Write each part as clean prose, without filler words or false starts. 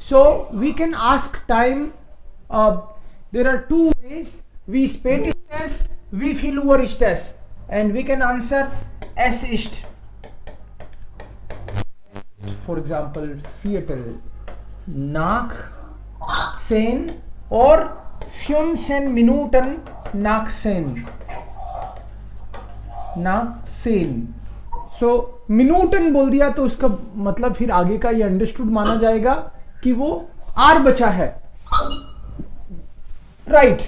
So we can ask time. There are two ways. Wie spät ist es? Wie viel Uhr ist es? And we can answer es ist. For example, Viertel nach 10 or 15 Minuten nach 10. nach 10. So मिनूटन बोल दिया तो उसका मतलब फिर आगे का ये understood माना जाएगा कि वो आर बचा है, राइट.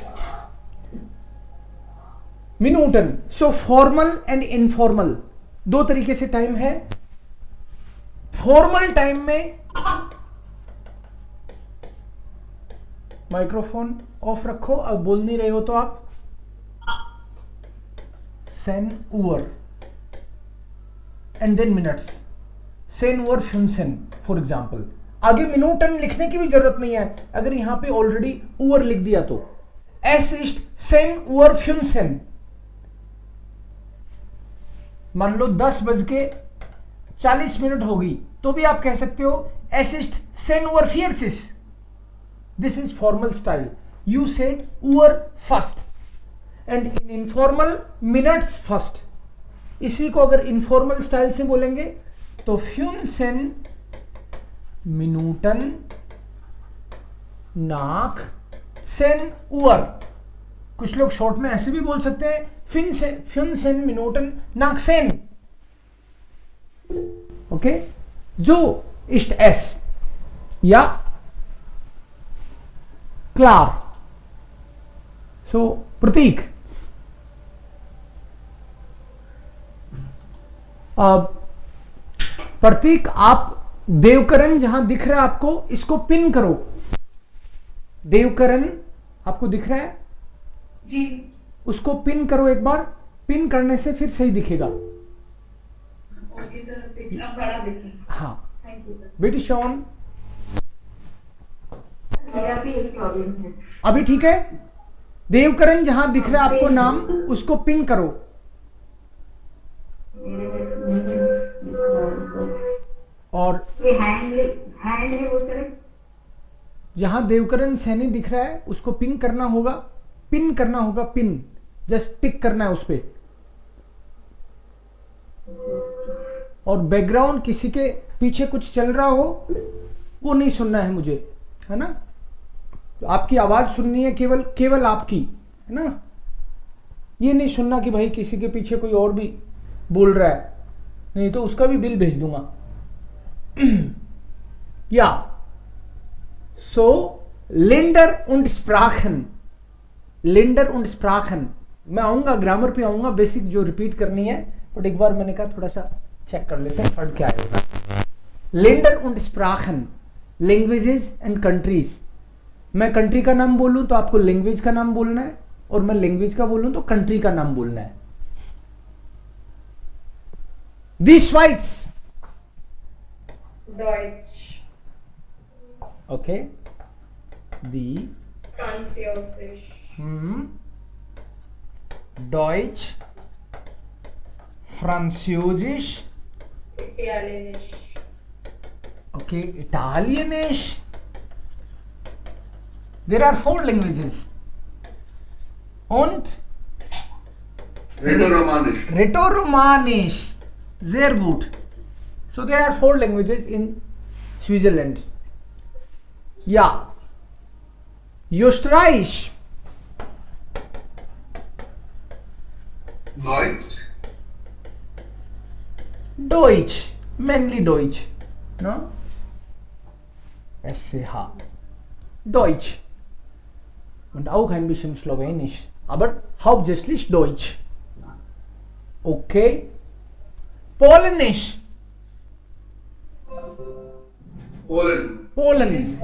मिनूटन. सो फॉर्मल एंड इनफॉर्मल दो तरीके से टाइम है. फॉर्मल टाइम में माइक्रोफोन ऑफ रखो, अब बोल नहीं रहे हो तो आप. सेन उवर एंड देन मिनट्स. सेन उवर 15 फॉर एग्जाम्पल. आगे मिनूटन लिखने की भी जरूरत नहीं है, अगर यहां पे ऑलरेडी उवर लिख दिया तो. एस इस्ट सेन उवर 15. मान लो 10:40 होगी तो भी आप कह सकते हो एस इस्ट सेन उवर 40. This is formal style. You say उवर first and in informal minutes first. इसी को अगर इनफॉर्मल स्टाइल से बोलेंगे तो 15 मिनूटन नाक 10 उवर. कुछ लोग शॉर्ट में ऐसे भी बोल सकते हैं 15 मिनूटन नाक 10. ओके. जो इस्ट एस या क्लार. सो प्रतीक, प्रतीक आप देवकरण जहां दिख रहा है आपको, इसको पिन करो. देवकरण आपको दिख रहा है जी. उसको पिन करो एक बार. पिन करने से फिर सही दिखेगा. ओके सर, अब बड़ा दिखे. हाँ. Thank you sir. बेटी शॉन, मेरा भी यही प्रॉब्लम है. अभी ठीक है. देवकरण जहां दिख रहा है आपको नाम, उसको पिन करो. और ये हैंड है वो सर. जहां देवकरण सैनी दिख रहा है उसको पिन करना होगा. पिन करना होगा. पिन जस्ट टिक करना है उस पे. और बैकग्राउंड किसी के पीछे कुछ चल रहा हो वो नहीं सुनना है मुझे, है ना. तो आपकी आवाज सुननी है, केवल आपकी, है ना. ये नहीं सुनना कि भाई किसी के पीछे कोई और भी बोल रहा है, नहीं तो उसका भी बिल भेज दूंगा. या सो लिंडर und Sprachen. लिंडर und Sprachen. मैं आऊंगा ग्रामर पे, आऊंगा बेसिक जो रिपीट करनी है, बट एक बार मैंने कहा थोड़ा सा चेक कर लेते हैं फर्क क्या आएगा. Lindner und Sprachen, languages and countries. मैं कंट्री का नाम बोलूं तो आपको लैंग्वेज का नाम बोलना है, और मैं लैंग्वेज का बोलूं तो कंट्री का नाम बोलना है. दी श्वाइट्स. Deutsch. Okay. The Französisch. Deutsch, Französisch, Italienisch. okay, Italienisch. There are 4 languages. Und Rätoromanisch. Rätoromanisch. Sehr gut. So there are 4 languages in Switzerland. Ja. Österreich. Deutsch. Deutsch. Mainly Deutsch. No? SCH. Deutsch. Und auch ein bisschen Slowenisch. Aber hauptsächlich Deutsch. Okay. Polnisch. Polen. Poland.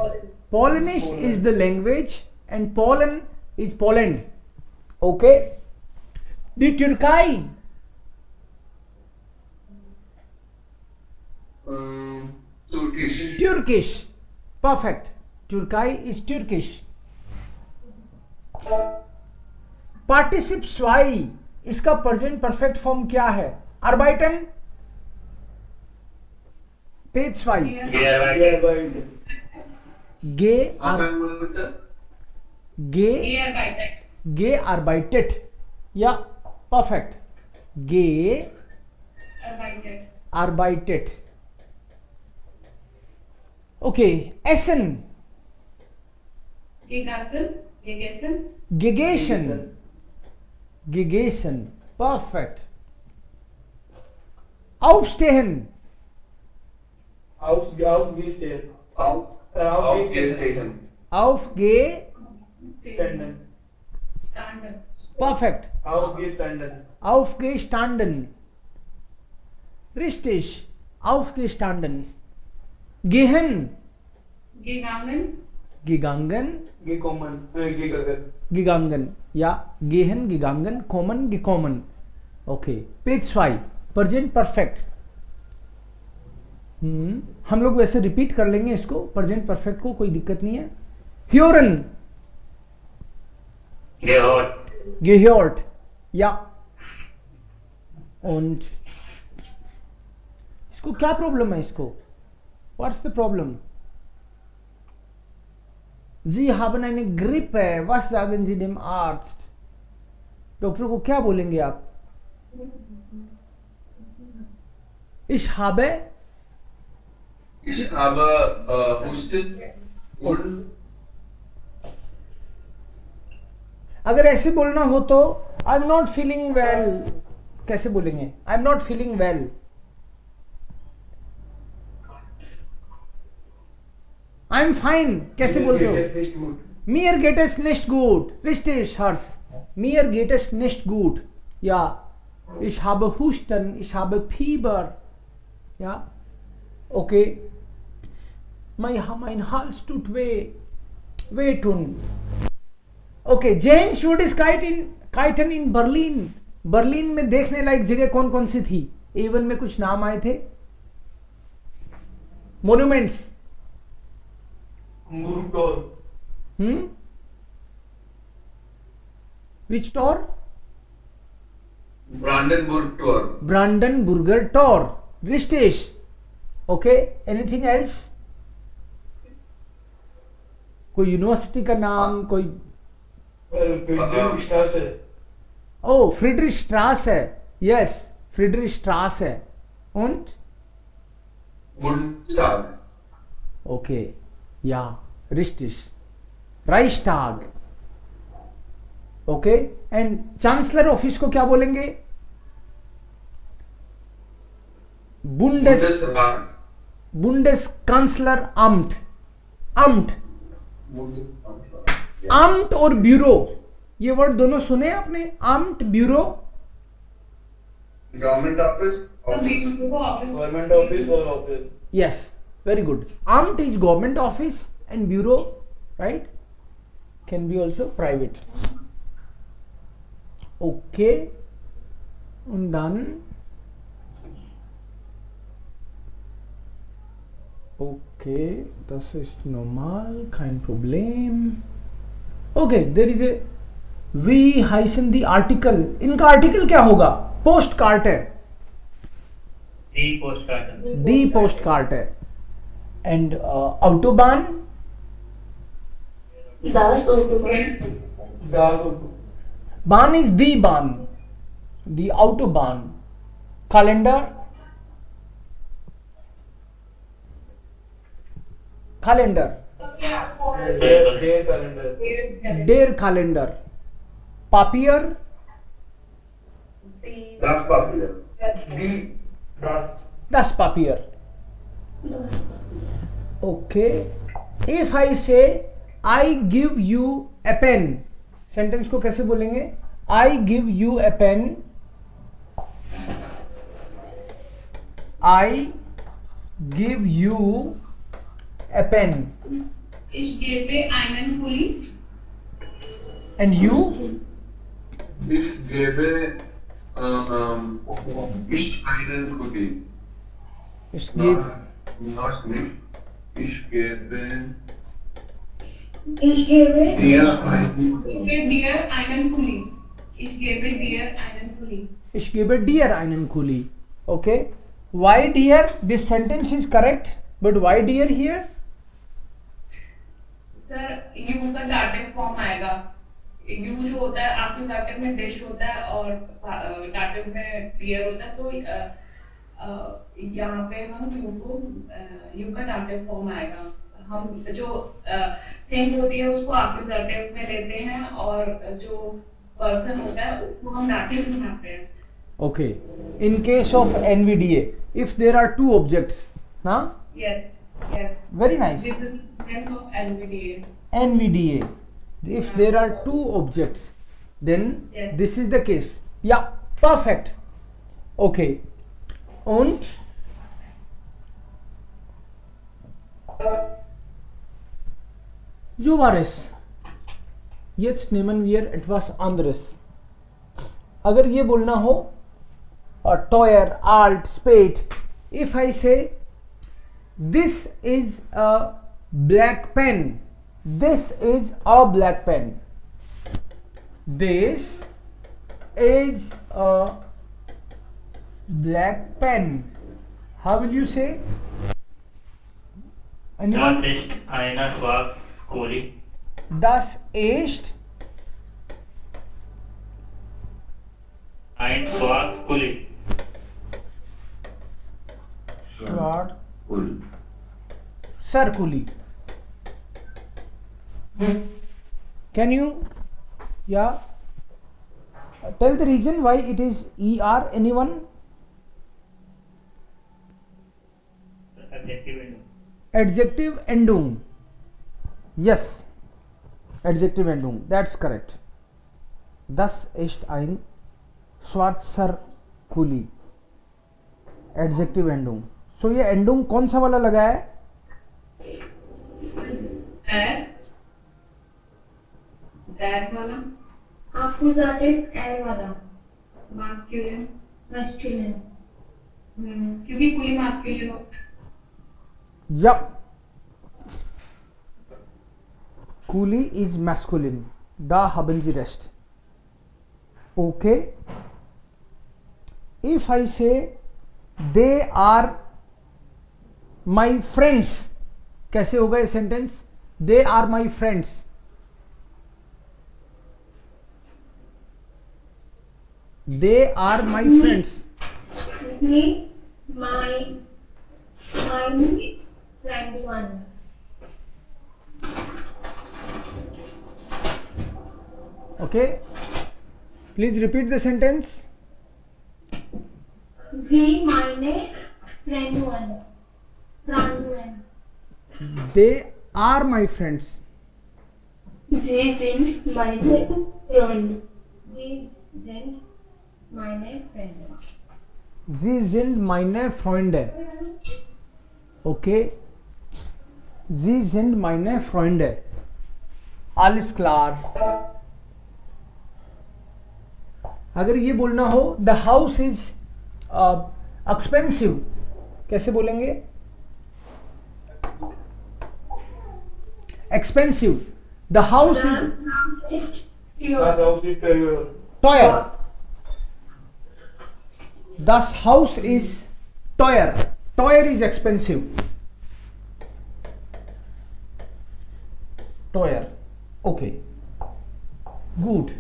Polnish is the language and Poland is Poland. Okay. The Turkey. Turkish. Turkish. Perfect. Turkey is Turkish. पार्टिसिप स्वाई, इसका present perfect form क्या है? अर्बाइटन, page स्वाई. गे आप क्या बोल रहे थे? गे Gearbeitet. गे arbeitet या perfect गे Arbeitet. arbeitet. Okay, essen Gegessen. Gegessen. gegessen gegessen perfect. Aufstehen Aufgestehen. Aufgestanden. aufgestanden Standen. perfect. Aufgestanden. Aufgestanden richtig. Aufgestanden gehen Gegangen. gegangen Gekommen. Gegangen. gegangen या gehen gegangen kommen gekommen. Okay, page 5 present perfect. हम लोग वैसे repeat कर लेंगे इसको present perfect को, कोई दिक्कत नहीं है. ह्योरन gehört या und इसको क्या प्रॉब्लम है इसको? What's the problem? Sie haben eine Grippe. Was sagen Sie dem Arzt? Doctor को क्या बोलेंगे आप? Ich habe Husten und अगर ऐसे बोलना हो तो I am not feeling well कैसे बोलेंगे? I am not feeling well. I am fine कैसे बोलते हो? Nicht gut. Mir geht es nicht gut. Richtig, Hars. Mir geht es nicht gut. Ja. Ich habe Husten. Ich habe Fieber. Ja. Okay. Mein Hals tut weh. Wehtun. Okay. Jane Schuldiskiten in Berlin. Berlin में देखने लायक जगह कौन कौन सी थी? A1 में कुछ नाम आए थे. Monuments. Burgtor. Which Tor? Brandenburg Tor. Brandenburger Tor. Richtig. Okay. Anything else? कोई यूनिवर्सिटी का नाम कोई? Friedrichstraße. Oh, Friedrichstraße. Yes, Friedrichstraße. Und? Bundestag. Okay. Ja, richtig. Reichstag. Okay. And chancellor office को क्या बोलेंगे? Bundesrat. Bundeskanzler Amt. Amt. Bundesrat. आम्ट और bureau, ये word दोनों सुने आपने? आम्ट, bureau. Government office. Office. Government office or office. Yes, very good. Amt is government office and bureau, right? Can be also private. Okay. Und dann okay, das ist normal, kein Problem. Okay, there is a we hyphen the article. इनका article क्या होगा? Post cart है. दी post cart है. And autobahn. Das Autobahn. Das. Bahn is the Bahn. The Autobahn. Calendar. Calendar. Their calendar. Der Kalender. Papier. Das Papier. Das Papier. Das. Okay. If I say I give you a pen, sentence को कैसे बोलेंगे? I give you a pen. I give you a pen. Ich gebe einen Pulli. And you? Ich gebe ich einen Kuli. Ich gebe. Not nicht. Ich gebe Ich gebe dir einen Ich gebe dir einen Pulli. Ich gebe dir einen Pulli. Ich gebe dir einen Kuli. Okay. Why dear? This sentence is correct. But why dear here? Sir you का dative form आएगा। You जो होता है accusative में dish होता है और dative में बियर होता है, तो यहाँ पे हम यू का डाटिव फॉर्म आएगा। हम जो थिंग होती है उसको एक्यूजेटिव में लेते हैं और जो पर्सन होता है उसको हम डाटिव में लाते हैं। Okay. In case of NVDA, if there are two objects, huh? Yes, yes. Very nice. This is the strength of NVDA. NVDA. If there are two objects, then Yes. this is the case. Yeah, perfect. Okay. Und so war es. Jetzt nehmen wir etwas anderes. अगर ये बोलना हो toyer, alt, spade, if I say this is a black pen, this is a black pen, this is a black pen, how will you say? Anyone? Das ist eine Schwarzkuli. Das ist Ein Schwarzkuli. schwarz Cool. circuli. Can you tell the reason why it is ER? Anyone? Adjective and Adjective Endung. Yes, Adjective Endung. That's correct. Das ist ein Schwarzer Kuli. Adjective Endung. So ये Endung कौन सा वाला लगा है? That वाला Accusative air वाला masculine, masculine. क्योंकि कुली masculine होता है। Yup. Kuli is masculine. Da haben Sie recht. Okay. If I say they are my friends, कैसे होगा ये sentence? They are my friends. They are my friends. See, my friend one. Okay. Please repeat the sentence. Sie meine friend one. Friend one. They are my friends. Sie sind meine Freunde. Sie sind meine Freunde. Sie sind meine Freunde. Okay. Sie sind meine Freunde. Alles klar. अगर ये बोलना हो the house is expensive, कैसे बोलेंगे? Expensive. The house is Ist Das teuer. Haus ist teuer. teuer. Das Haus is teuer. Teuer is expensive. Teuer. Okay. Good.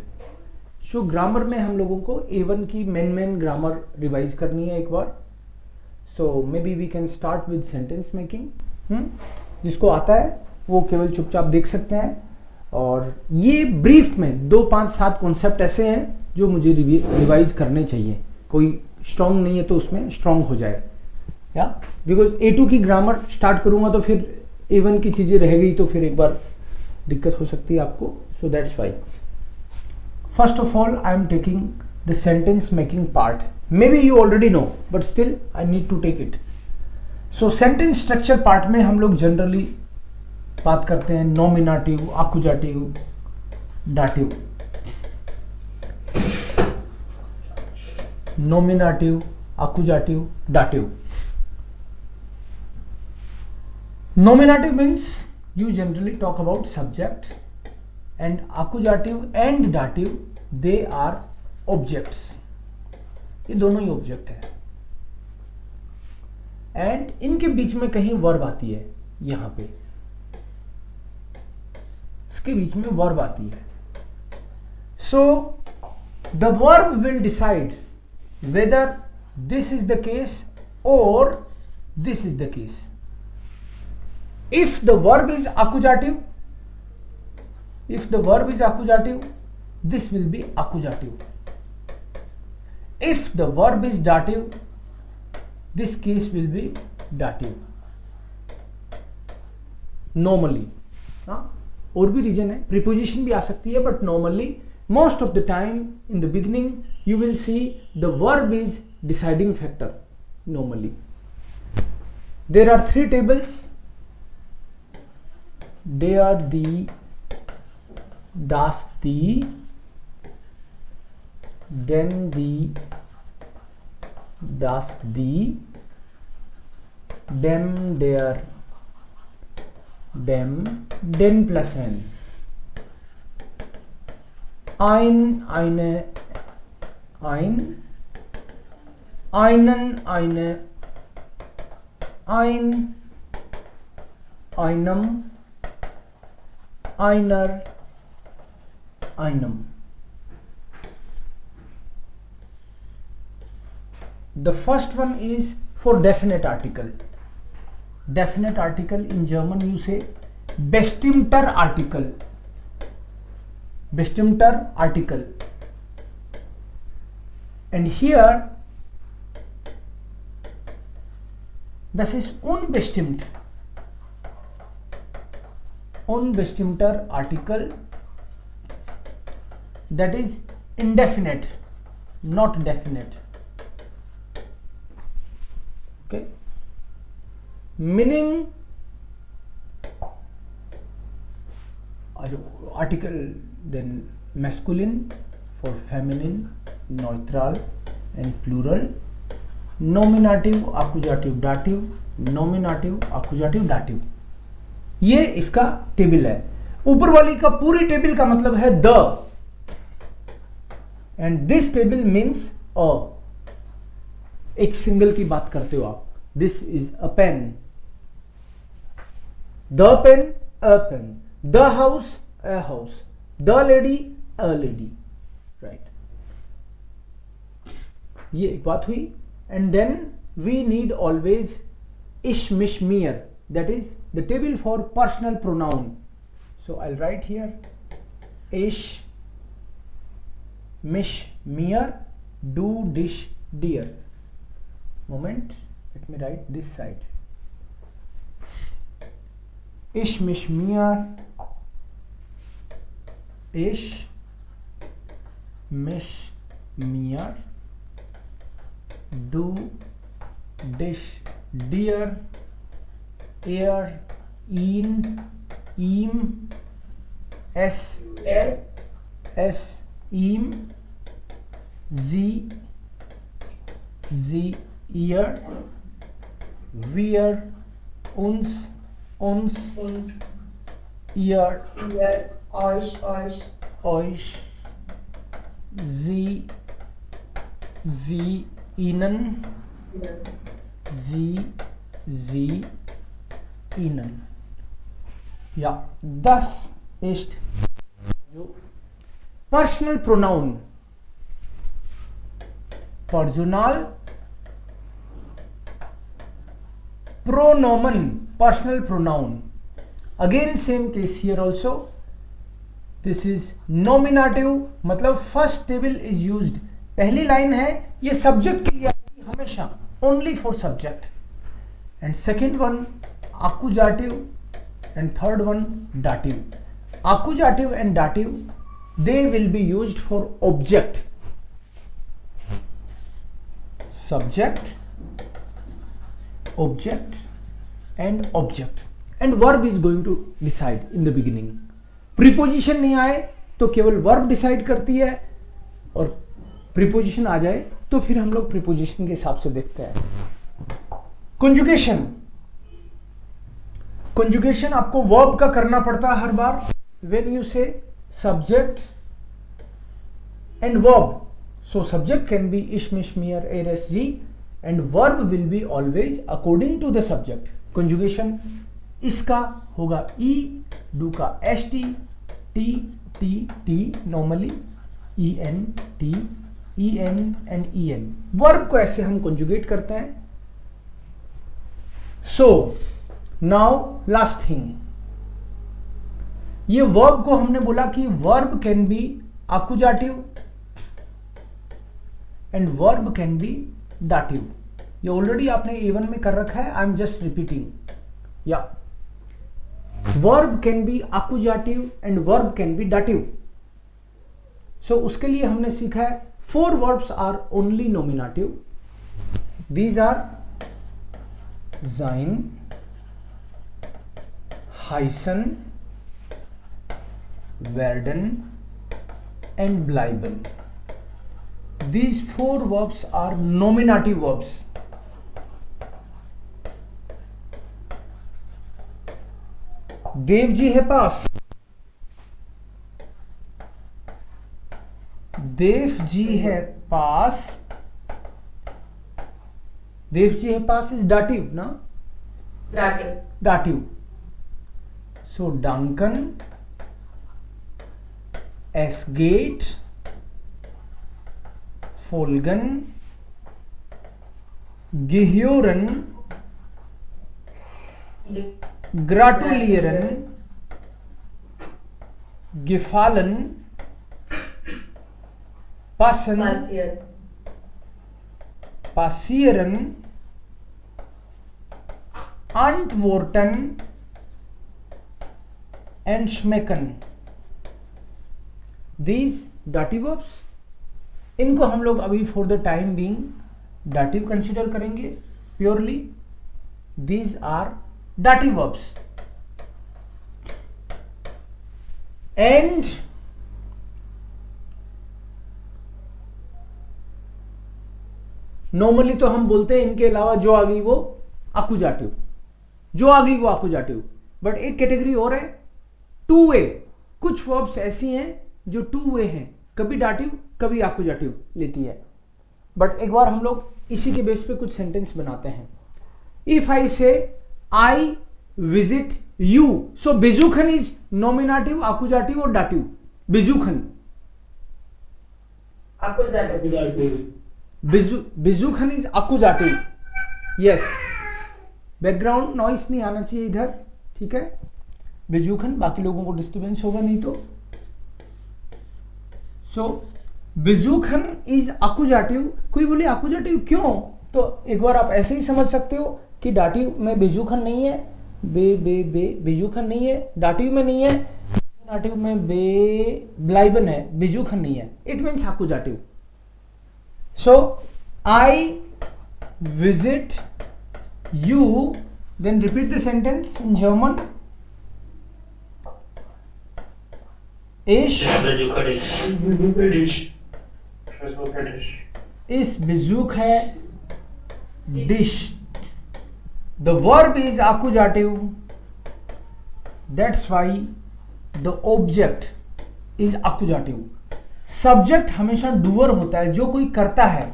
So grammar में हम लोगों को A1 की मेन ग्रामर रिवाइज करनी है एक बार. So maybe we can start with sentence making. जिसको आता है वो केवल चुपचाप देख सकते हैं. और ये ब्रीफ में 2, 5, 7 कॉन्सेप्ट ऐसे हैं जो मुझे रिवाइज करने चाहिए. कोई स्ट्रॉन्ग नहीं है तो उसमें स्ट्रॉन्ग हो जाए. या बिकॉज A2 की ग्रामर स्टार्ट करूंगा तो फिर A1 की चीज़ें रह गई तो फिर एक बार दिक्कत हो सकती है आपको. So that's why. First of all, I am taking the sentence making part. Maybe you already know, but still I need to take it. So sentence structure part में हम लोग generally बात करते हैं nominative, accusative, dative. Nominative, accusative, dative. Nominative means you generally talk about subject. And accusative and dative, they are objects. ये दोनों ही object है. And इनके बीच में कहीं वर्ब आती है यहाँ पे. उसके बीच में वर्ब आती है. So the verb will decide whether this is the case or this is the case. If the verb is accusative, this will be accusative. If the verb is dative, this case will be dative. Normally, और भी reason है, preposition भी आ सकती है, but normally most of the time in the beginning you will see the verb is deciding factor. Normally there are three tables. They are the das, the, then the das, the, dem, der, dem, den plus n, ein, eine, ein, einen, eine, ein, einem, einer, einem. The first one is for definite article. Definite article in German you say bestimmter Artikel. Bestimmter Artikel. And here this is unbestimmt. Unbestimmter Artikel, that is indefinite, not definite. Okay, meaning article, then masculine for feminine, neutral and plural, nominative, accusative, dative, nominative, accusative, dative. ये इसका table है. ऊपर वाली का पूरी table का मतलब है the, and this table means a. एक सिंगल की बात करते हो आप. This is a pen, the pen, a pen, the house, a house, the lady, a lady. Right, ये एक बात हुई. And then we need always इश, मिश, मियर, that is the table for personal pronoun. So I'll write here ish, mish, mir, do, dish, dear. Moment, let me write this side. Ish, mish, mir, ish, mish, mir, do, dish, dear, air, in, im, s, im, z, ear, wir, uns, ihr, euch, sie, ihnen, sie, ihnen. Ja, das ist personal pronoun. Personal pronomen, personal pronoun. Again same case here also. This is nominative, मतलब first table is used. पहली line है ये subject के लिए आएगी हमेशा, only for subject. And second one accusative, and third one dative. Accusative and dative, they will be used for object. Subject, object and object, and verb is going to decide in the beginning. Preposition नहीं आए तो केवल verb decide करती है, और preposition आ जाए तो फिर हम लोग preposition के हिसाब से देखते हैं. Conjugation. Conjugation आपको verb का करना पड़ता है हर बार. When you say subject and verb, so subject can be ish, mish, mir, er, s, g, and verb will be always according to the subject. Conjugation इसका होगा e, do का st, T T T normally E N T E N and E N. Verb को ऐसे हम conjugate करते हैं। So now last thing, ये verb को हमने बोला कि verb can be accusative and verb can be dative। ये ऑलरेडी आपने A1 में कर रखा है, आई एम जस्ट रिपीटिंग। या verb can be accusative and verb can be dative। So उसके लिए हमने सीखा है 4 verbs are only nominative. These are sein, heißen, werden and bleiben. These 4 verbs are nominative verbs. Dev ji है पास, देव जी है पास, देव जी है पास इज dative ना, dative. So Duncan es geht, folgen, gehören, gratulieren, gefallen, passen, passieren, antworten and schmecken. These dative verbs, इनको हम लोग अभी for the time being dative consider करेंगे purely. These are dative verbs. And normally तो हम बोलते हैं इनके अलावा जो आ गई वो accusative, जो आ गई वो accusative। बट एक कैटेगरी और है टू वे। कुछ वर्ब्स ऐसी हैं जो टू वे हैं, कभी dative कभी accusative लेती है। बट एक बार हम लोग इसी के बेस पे कुछ सेंटेंस बनाते हैं। इफ आई से I visit you, so besuchen is nominative, accusative और dative? besuchen, besuchen is accusative। Yes, background noise नहीं आना चाहिए इधर, ठीक है? besuchen, बाकी लोगों को डिस्टर्बेंस होगा नहीं तो। सो besuchen इज accusative। कोई बोले accusative क्यों? तो एक बार आप ऐसे ही समझ सकते हो कि dative में besuchen नहीं है, besuchen नहीं है, dative में नहीं है, dative में bleiben है, besuchen नहीं है। It means accusative। So I visit you, then repeat the sentence in German. Ich इस besuch है dish. The verb is accusative, that's why the object is accusative. Subject हमेशा doer होता है, जो कोई करता है,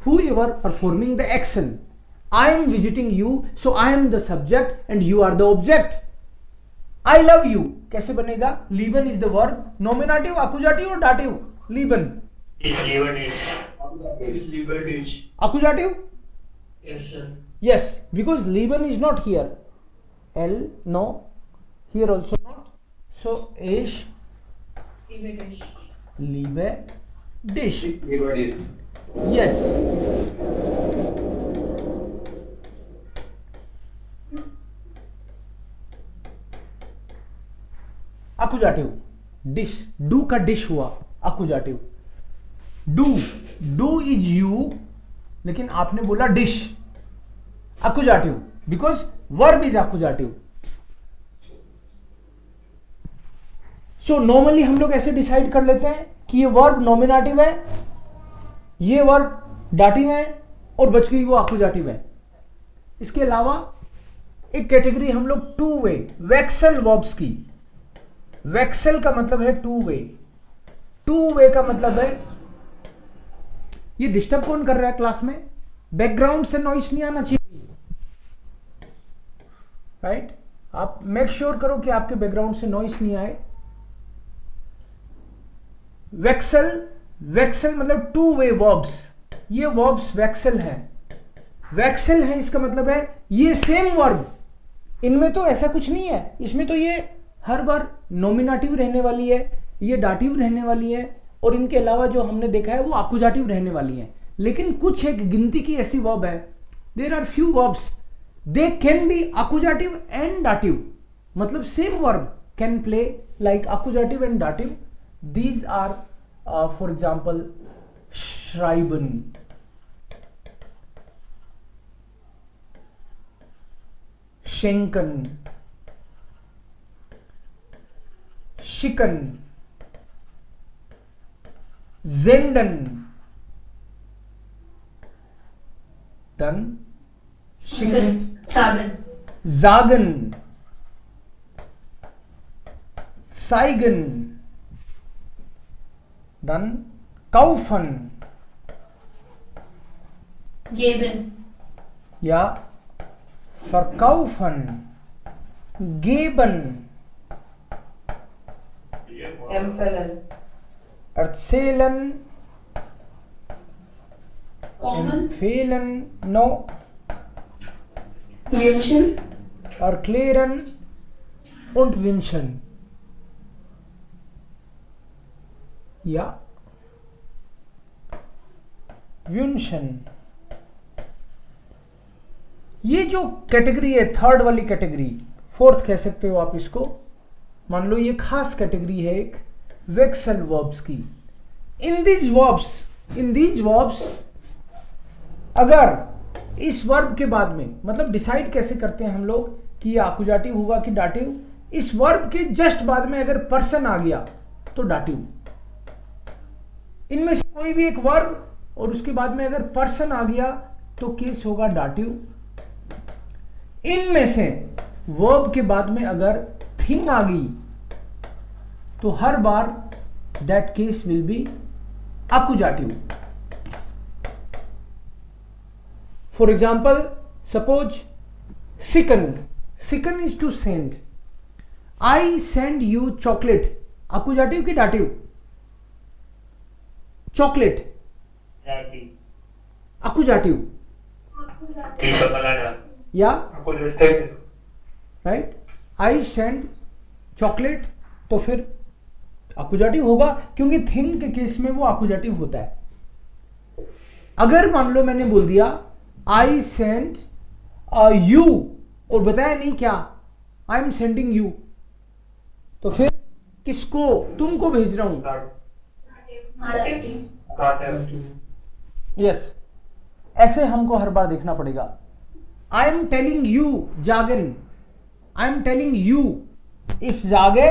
whoever performing the action. I am visiting you, so I am the subject and you are the object. I love you कैसे बनेगा? lieben is the verb, nominative, accusative और dative? lieben, accusative? Yes, because lieben is not here. L, no, here also not. So ich liebe dich. Yes. accusative, dish, do का dish हुआ accusative. do is you, लेकिन आपने बोला dish, accusative, because verb is accusative. So normally हम लोग ऐसे decide कर लेते हैं कि ये वर्ब नॉमिनेटिव है, ये वर्ब dative है और बच गई वो accusative है। इसके अलावा एक कैटेगरी हम लोग टू वे वेक्सल वर्ब्स की। वेक्सल का मतलब है टू वे। टू वे का मतलब है, ये डिस्टर्ब कौन कर रहा है क्लास में? बैकग्राउंड से नॉइस नहीं आना चाहिए, राइट? आप मेक श्योर करो कि आपके बैकग्राउंड से नॉइस नहीं आए। वेक्सल, वेक्सल मतलब टू वे वर्ब्स, ये वर्ब्स वेक्सल हैं, वेक्सल है इसका मतलब है ये सेम वर्ब, इनमें तो ऐसा कुछ नहीं है, इसमें तो ये हर बार नॉमिनेटिव रहने वाली है, ये डाटिव रहने वाली है, और इनके अलावा जो हमने देखा है वो आकुजाटिव रहने वाली है। लेकिन कुछ एक गिनती की ऐसी वर्ब है, there are few verbs they can be आकुजाटिव एंड डाटिव, मतलब same verb can play like आकुजाटिव एंड डाटिव। These are for example schreiben, schenken, schicken, senden, dann schicken, sagen, zeigen, dann kaufen, geben, ja, verkaufen, geben, empfehlen, erzählen, common, empfehlen, no, wünschen, erklären und wünschen. Ja, wünschen, ये जो category है third वाली category, fourth कह सकते हो आप इसको, मान लो ये खास कैटेगरी है एक वेक्सल वर्ब्स की। इन दीज वर्ब्स अगर इस वर्ब के बाद में, मतलब डिसाइड कैसे करते हैं हम लोग कि ये आकुजाटिव होगा कि डाटिव, इस वर्ब के जस्ट बाद में अगर पर्सन आ गया तो डाटिव, इनमें से कोई भी एक वर्ब और उसके बाद में अगर पर्सन आ गया तो केस होगा डाटिव। इनमें से वर्ब के बाद में अगर थिंग आ गई तो हर बार that case will be accusative. For example, suppose sicken is to send. I send you chocolate. Accusative की dative? Chocolate. Accusative. Yeah. Right. I send chocolate तो फिर accusative होगा क्योंकि थिंग के केस में वो accusative होता है। अगर मान लो मैंने बोल दिया I send you और बताया नहीं क्या I am sending you, तो फिर किसको, तुमको भेज रहा हूं। यस, ऐसे हमको हर बार देखना पड़ेगा। I am telling you जागन, I am telling you, इस जागे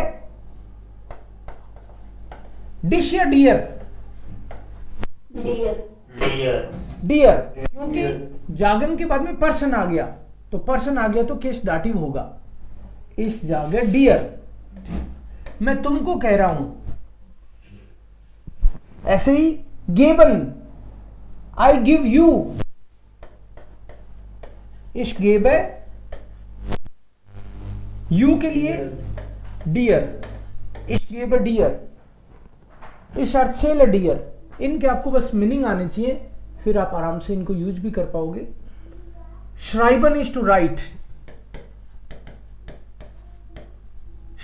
डिश या डियर? डियर, क्योंकि जागन के बाद में पर्सन आ गया, तो पर्सन आ गया तो केस डाटिव होगा। इस जागे डियर, मैं तुमको कह रहा हूं। ऐसे ही गेबन, आई गिव यू, इस गेब है यू के लिए डियर, इस गेब है डियर, इस अर्थ से डियर। इनके आपको बस मीनिंग आने चाहिए, फिर आप आराम से इनको यूज भी कर पाओगे। श्राइबन इज टू राइट,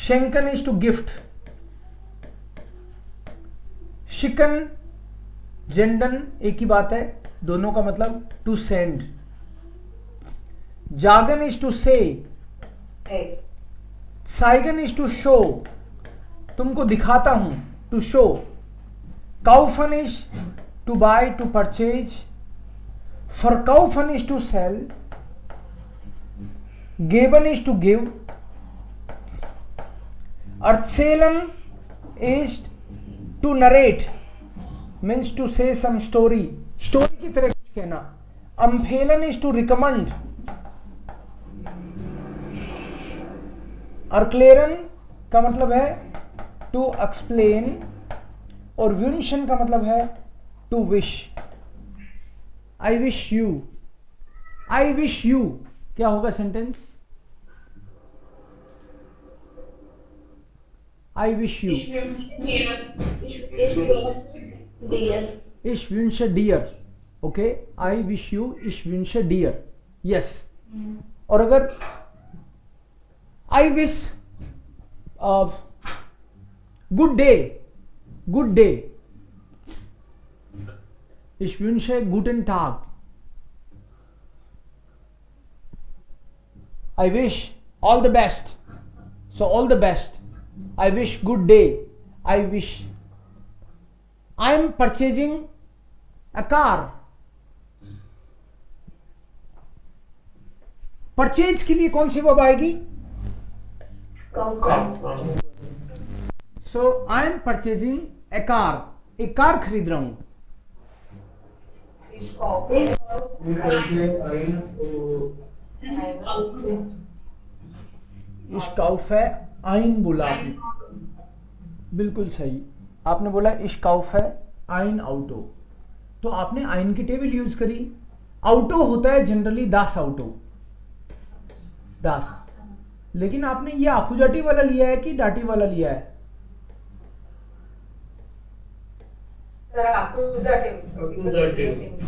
शेंकन इज टू गिफ्ट, शिकन जेंडन एक ही बात है, दोनों का मतलब टू सेंड। जागन इज टू से, साइगन इज टू शो, तुमको दिखाता हूं, टू शो। काउफन is to buy, to purchase. फरकाउफन इज टू सेल। गेबन इज टू गिव। अर्थसेलन is to narrate, means to say some story, story की तरह कुछ कहना। अम्फेलन इज टू रिकमेंड। अर्क्लेरन का मतलब है टू एक्सप्लेन, और विंशन का मतलब है to wish. I wish you, I wish you क्या होगा sentence? I wish you. Ich wünsche dir, okay, I wish you, ich wünsche dir, yes. और अगर I wish good day, ich wünsche guten Tag, I wish all the best, so all the best, I wish good day, I wish I am purchasing a car. Purchase के लिए कौन सी verb आएगी? So I am purchasing a car, एक car खरीद रहा हूं. इश्काउफ है आइन बोला आपने, बिल्कुल सही आपने बोला इश्काउफ है आइन आउटो, तो आपने आइन की टेबल यूज करी. आउटो होता है जनरली दास आउटो, दास, लेकिन आपने ये आकुजाटिव वाला लिया है कि डाटिव वाला लिया है?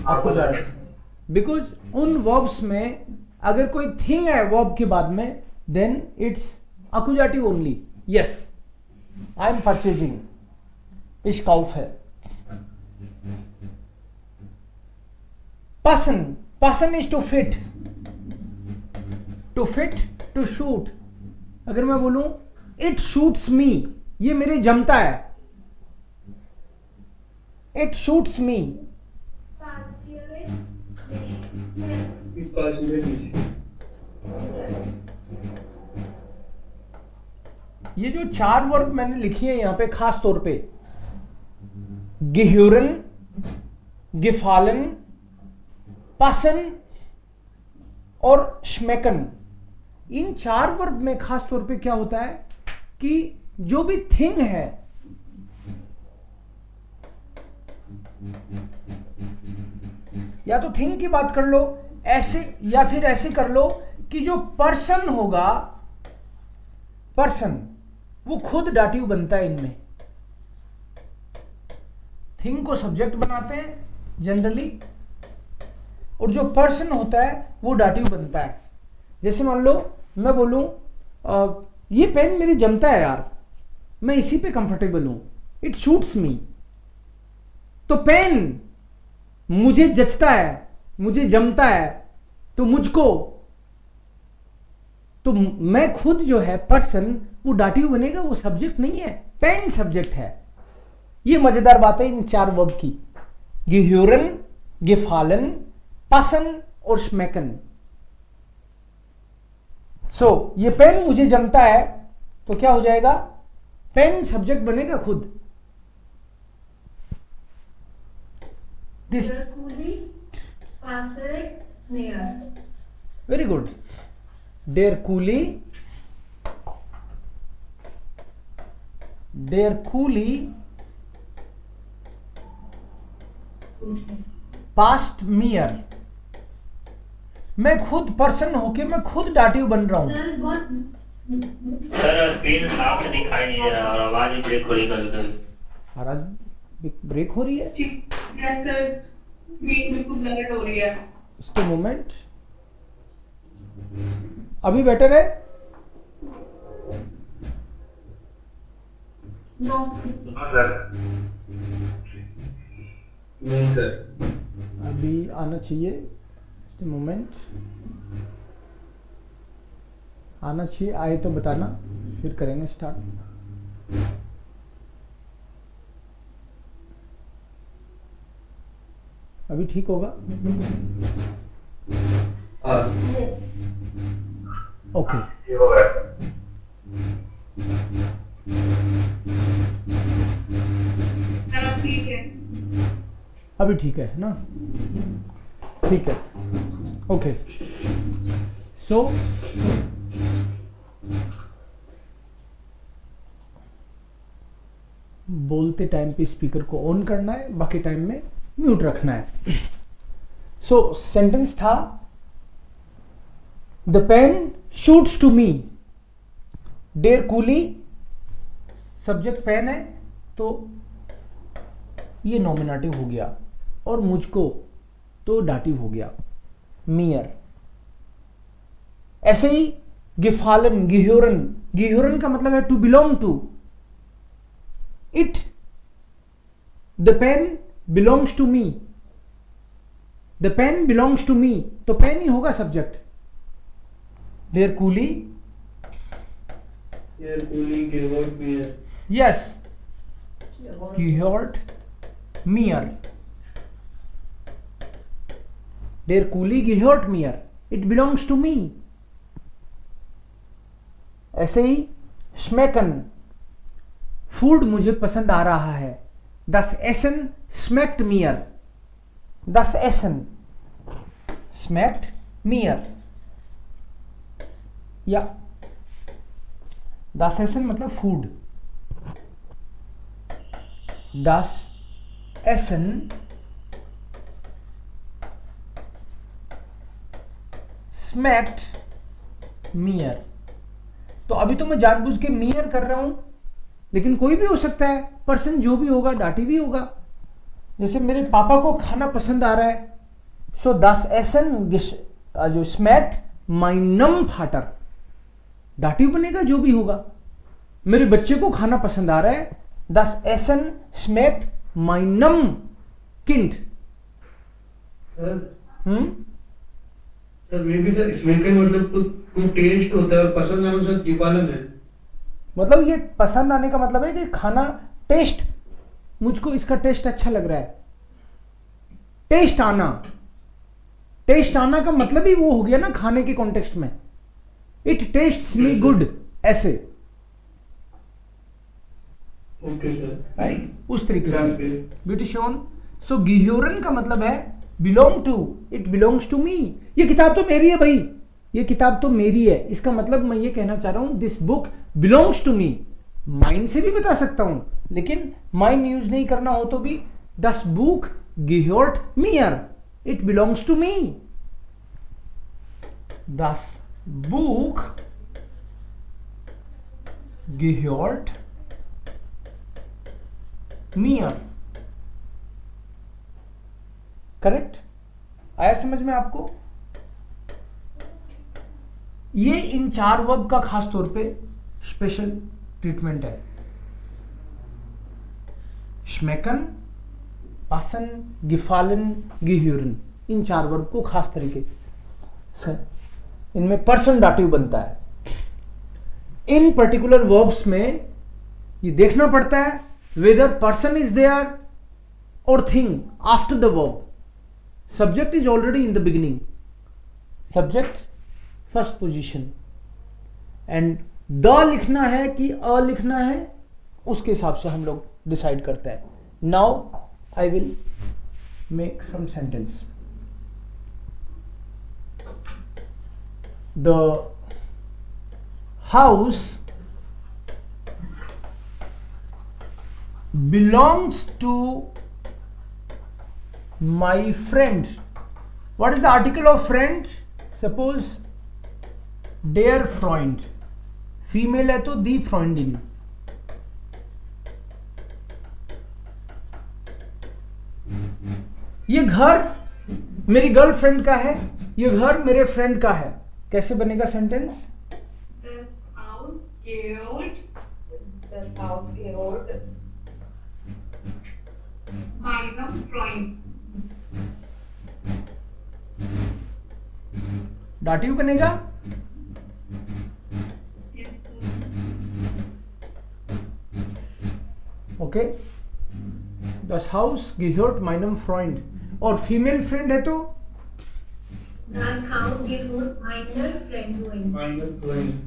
आकुजाटिव, बिकॉज उन वर्ब्स में अगर कोई थिंग है वर्ब के बाद में देन इट्स आकुजाटिव only. Yes, I am purchasing, इश्काउफ है. पसन, पसन is to fit, to fit, to shoot. अगर मैं बोलूं इट शूट्स मी, ये मेरे जमता है. इट शूट्स मी, ये जो 4 वर्ब मैंने लिखी है यहां पे खास तौर पे, गिह्यूरन, गिफालन, पासन और श्मेकन, इन 4 वर्ब में खास तौर पे क्या होता है कि जो भी थिंग है, या तो थिंग की बात कर लो ऐसे, या फिर ऐसे कर लो कि जो पर्सन होगा, पर्सन वो खुद डाटिव बनता है. इनमें थिंग को सब्जेक्ट बनाते हैं जनरली, और जो पर्सन होता है वो डाटिव बनता है. जैसे मान लो मैं बोलूं ये पेन मेरे जमता है यार, मैं इसी पे कंफर्टेबल हूं, इट शूट्स मी. तो पेन मुझे जचता है, मुझे जमता है, तो मुझको, तो मैं खुद जो है पर्सन वो डाटिव बनेगा, वो सब्जेक्ट नहीं है, पेन सब्जेक्ट है. ये मजेदार बात है इन 4 वर्ब की, गिह्यूरन, गिफालन, पासन और श्मेकन. सो ये पेन मुझे जमता है, तो क्या हो जाएगा? पेन सब्जेक्ट बनेगा खुद. This very good. Der coolie, der coolie, past मियर. मैं खुद पर्सन होके मैं खुद डाटिव बन रहा हूं. सर स्क्रीन साफ से दिखाई नहीं दे रहा और आवाज भी ब्रेक हो रही है कभी-कभी. आवाज ब्रेक हो रही है? यस सर, स्क्रीन बिल्कुल ब्लर हो रही है. Just a moment. अभी बेटर है? नो नहीं सर. अभी आना चाहिए. Just a moment. आना चाहिए, आए तो बताना, फिर करेंगे स्टार्ट. अभी ठीक होगा? ओके. ठीक है. अभी ठीक है ना? ठीक है. ओके. सो बोलते टाइम पे स्पीकर को ऑन करना है, बाकी टाइम में म्यूट रखना है. सो सेंटेंस था the pen suits to me. डेर कूली, सब्जेक्ट पेन है, तो ये नॉमिनेटिव हो गया, और मुझको तो डाटिव हो गया, मियर। ऐसे ही गिफालन, गिह्योरन, गिह्योरन का मतलब है to belong to. It, the pen belongs to me, the pen belongs to me, तो पेन ही होगा सब्जेक्ट। देयर कूली, Here cooling gave me a yes, गिह्योर्ट मियर, देयर कूली गिह्योर्ट मियर, इट बिलोंग्स टू मी। ऐसे ही स्मेकन, फूड मुझे पसंद आ रहा है, दस एसन स्मैक्ड मियर, दस एसन स्मैक्ड मियर, या दस एसन मतलब फूड, दस एसन स्मैक्ड मियर। तो अभी तो मैं जानबूझ के मियर कर रहा हूं, लेकिन कोई भी हो सकता है, पर्सन जो भी होगा डाटी भी होगा। जैसे मेरे पापा को खाना पसंद आ रहा है, सो दस एसन जो स्मैक्ड माइनम फाटर, डाटिव बनेगा जो भी होगा। मेरे बच्चे को खाना पसंद आ रहा है, दस एसन स्मैक्ड माइनम किंड। Sir maybe sir smell का मतलब टू टेस्ट होता है और पसंद आना सर गिफालन है। मतलब ये पसंद आने का मतलब है कि खाना टेस्ट, मुझको इसका टेस्ट अच्छा लग रहा है। टेस्ट आना, टेस्ट आना का मतलब ही वो हो गया ना खाने के कॉन्टेक्स्ट में, इट टेस्ट्स मी गुड, ऐसे ओके सर, राइट, उस तरीके से ब्यूटिशियन। सो गिह्योरन का मतलब है belong to, it belongs to me. ये किताब तो मेरी है भाई, ये किताब तो मेरी है, इसका मतलब मैं ये कहना चाह रहा हूं this book belongs to me. Mine से भी बता सकता हूं, लेकिन माइन यूज नहीं करना हो तो भी दस बुक गिह्योर्ट मियर, इट बिलोंग्स टू मी। दस बुक गिह्योर्ट मियर, करेक्ट? आया समझ में आपको? ये इन चार वर्ब का खास तौर पे स्पेशल ट्रीटमेंट है। श्मेकन, पासन, गिफालन, गिह्योरन, इन चार वर्ब को खास तरीके से इनमें पर्सन डाटिव बनता है। इन पर्टिकुलर वर्ब्स में ये देखना पड़ता है वेदर पर्सन इज देयर और thing after the verb. Subject is already in the beginning, subject first position, and the लिखना है कि अ लिखना है, उसके हिसाब से हम लोग डिसाइड करते हैं। Now I will make some sentence. The house belongs to my friend. What is the article of friend? Suppose dear Freund, female है तो die Freundin। ये घर मेरी गर्लफ्रेंड का है, ये घर मेरे फ्रेंड का है। कैसे बनेगा sentence? This house gehört Das Haus gehört meinem Freund. Dative बनेगा? Yes, okay, das Haus gehört meinem Freund। और फीमेल फ्रेंड है तो Das Haus gehört meiner Freundin. Final flowing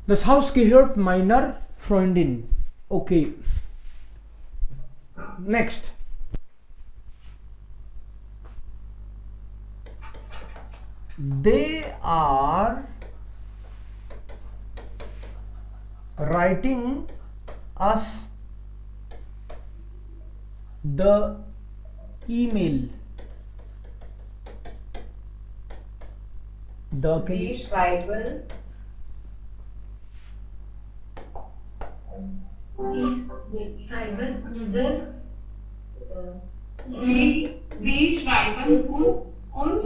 das Haus gehört meiner Freundin। Okay, next, they are writing us the email। the के Sie लिए schreiben schreiben unser Sie schreiben uns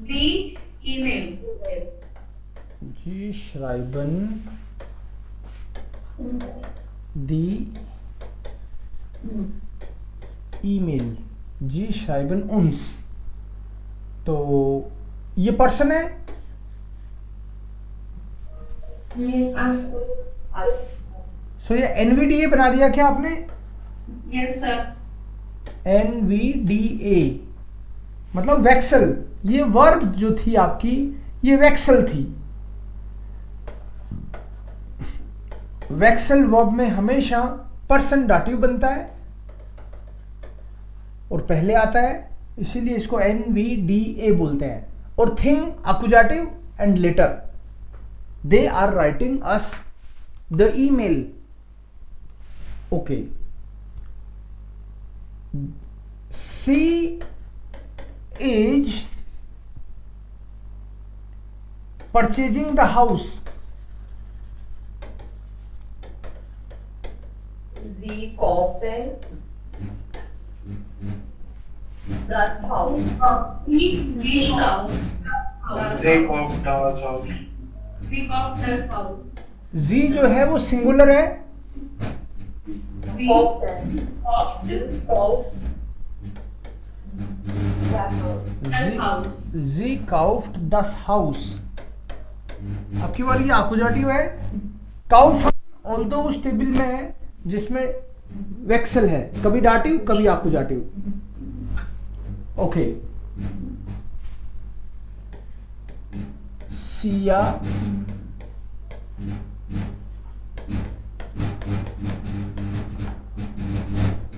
die E-Mail. जी schreiben die email, जी schreiben uns। तो ये person है, us सो ये NVDA बना दिया क्या आपने? Yes, sir. NVDA मतलब वैक्सल। ये वर्ब जो थी आपकी, ये वैक्सल थी। वैक्सल वर्ब में हमेशा पर्सन दाटिव बनता है और पहले आता है, इसीलिए इसको NVDA बोलते हैं। और थिंग अकुजाटिव and letter, they are writing us the email. Okay, she is purchasing the house. Sie kaufen das Haus. Sie kauft They come down house. Sie kauft das Haus. जी जो है वो सिंगुलर है, Sie Kaufen kauft das Haus. das Haus. जी काउफ्ट दस house. आपकी बार ये आकुजाटिव है। काउफ although उस table में है जिसमें वेक्सल है, कभी डाटिव कभी आकुजाटिव। ओके, सिया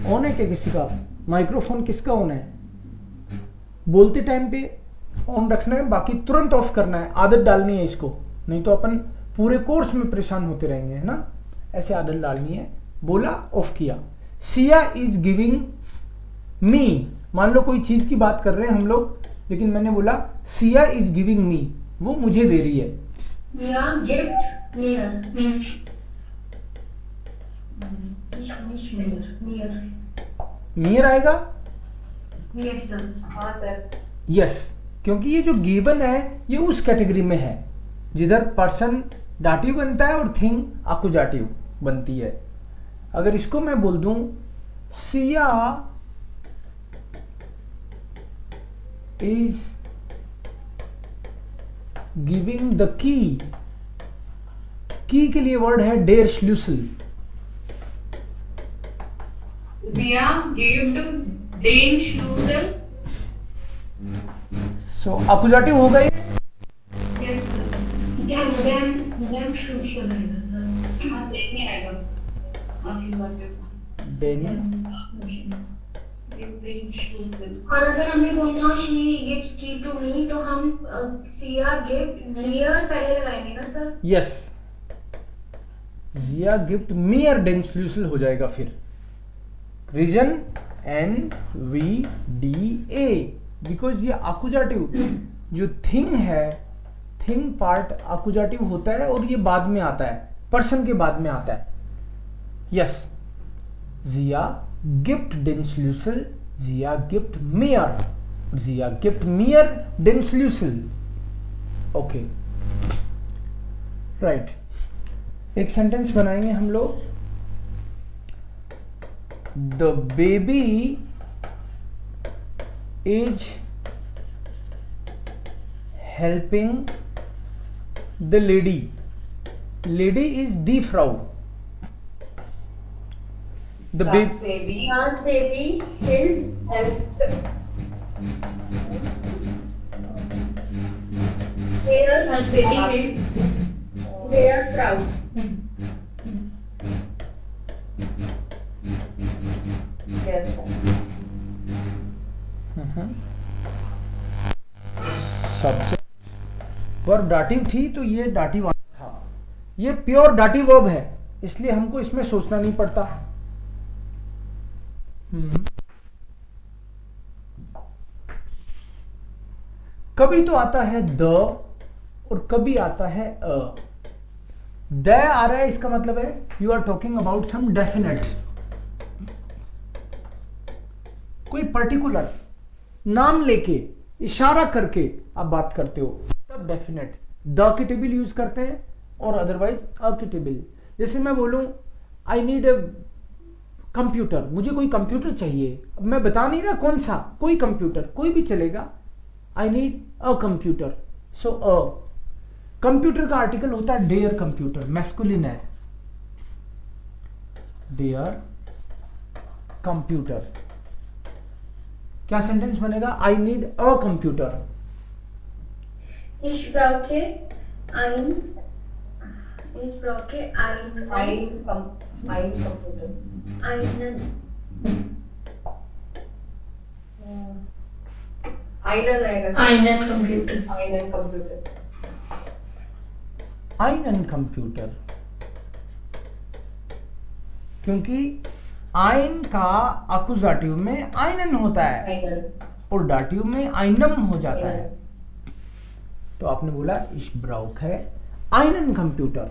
ऑन है क्या? किसी का माइक्रोफोन किसका ऑन है? बोलते टाइम पे ऑन रखना है, बाकी तुरंत ऑफ करना है। आदत डालनी है इसको, नहीं तो अपन पूरे कोर्स में परेशान होते रहेंगे, है ना। ऐसे आदत डालनी है। बोला, ऑफ किया। सिया इज गिविंग मी, मान लो कोई चीज की बात कर रहे हैं हम लोग, लेकिन मैंने बोला सिया इज गिविंग मी, वो मुझे दे रही है। Mia gibt mir. Nicht mir. मियर आएगा, Mir, sir. हाँ, sir. यस, क्योंकि ये जो गिवन है ये उस कैटेगरी में है जिधर पर्सन डाटिव बनता है और थिंग आकुजाटिव बनती है। अगर इसको मैं बोल दूं Siya is giving the key के लिए वर्ड है डेर श्लूसल। Sia gibt den Schlüssel. So आकुजाटिव हो गए। Yes, sir. Dem Schlüssel आएगा, sir. हाँ, देखने आएगा। आपकी बात पे। डेन Give den Schlüssel. और अगर हमें बोलना she gives key to me तो हम Sia gift mir पहले लगाएंगे ना सर? यस, जिया गिफ्ट मियर डेन श्लूसल हो जाएगा। फिर रीजन NVDA, बिकॉज ये आकुजाटिव जो थिंग है, थिंग पार्ट आकुजाटिव होता है और ये बाद में आता है, पर्सन के बाद में आता है। यस, जिया गिफ्ट डेन श्लूसल, जिया गिफ्ट मियर, जिया गिफ्ट मियर डेन श्लूसल। Okay, right. एक सेंटेंस बनाएंगे हम लोग। The baby is helping the lady, lady is दी फ्राउ। The Das Baby helps Das Baby hilft their Frau. Yes. Subject verb डाटिव थी तो ये डाटिव था। ये प्योर डाटिव वर्ब है, इसलिए हमको इसमें सोचना नहीं पड़ता। कभी तो आता है द और कभी आता है अ। द आ रहा है, इसका मतलब है you are talking about some definite, कोई पर्टिकुलर नाम लेके इशारा करके आप बात करते हो तब डेफिनेट द की टेबल यूज करते हैं, और अदरवाइज अ की टेबल। जैसे मैं बोलूं आई नीड ए कंप्यूटर, मुझे कोई कंप्यूटर चाहिए, अब मैं बता नहीं रहा कौन सा, कोई कंप्यूटर कोई भी चलेगा, I need a computer. So a computer का आर्टिकल होता है डेयर कंप्यूटर, मैस्कुलिन है, डेयर कंप्यूटर। क्या सेंटेंस बनेगा? I need a computer. Ich brauche einen Computer. einen computer, क्योंकि आइन का अकुजाटिव में आइनन होता है और डाटिव में आइनम हो जाता है। तो आपने बोला इस ब्राउक है आइनन कंप्यूटर।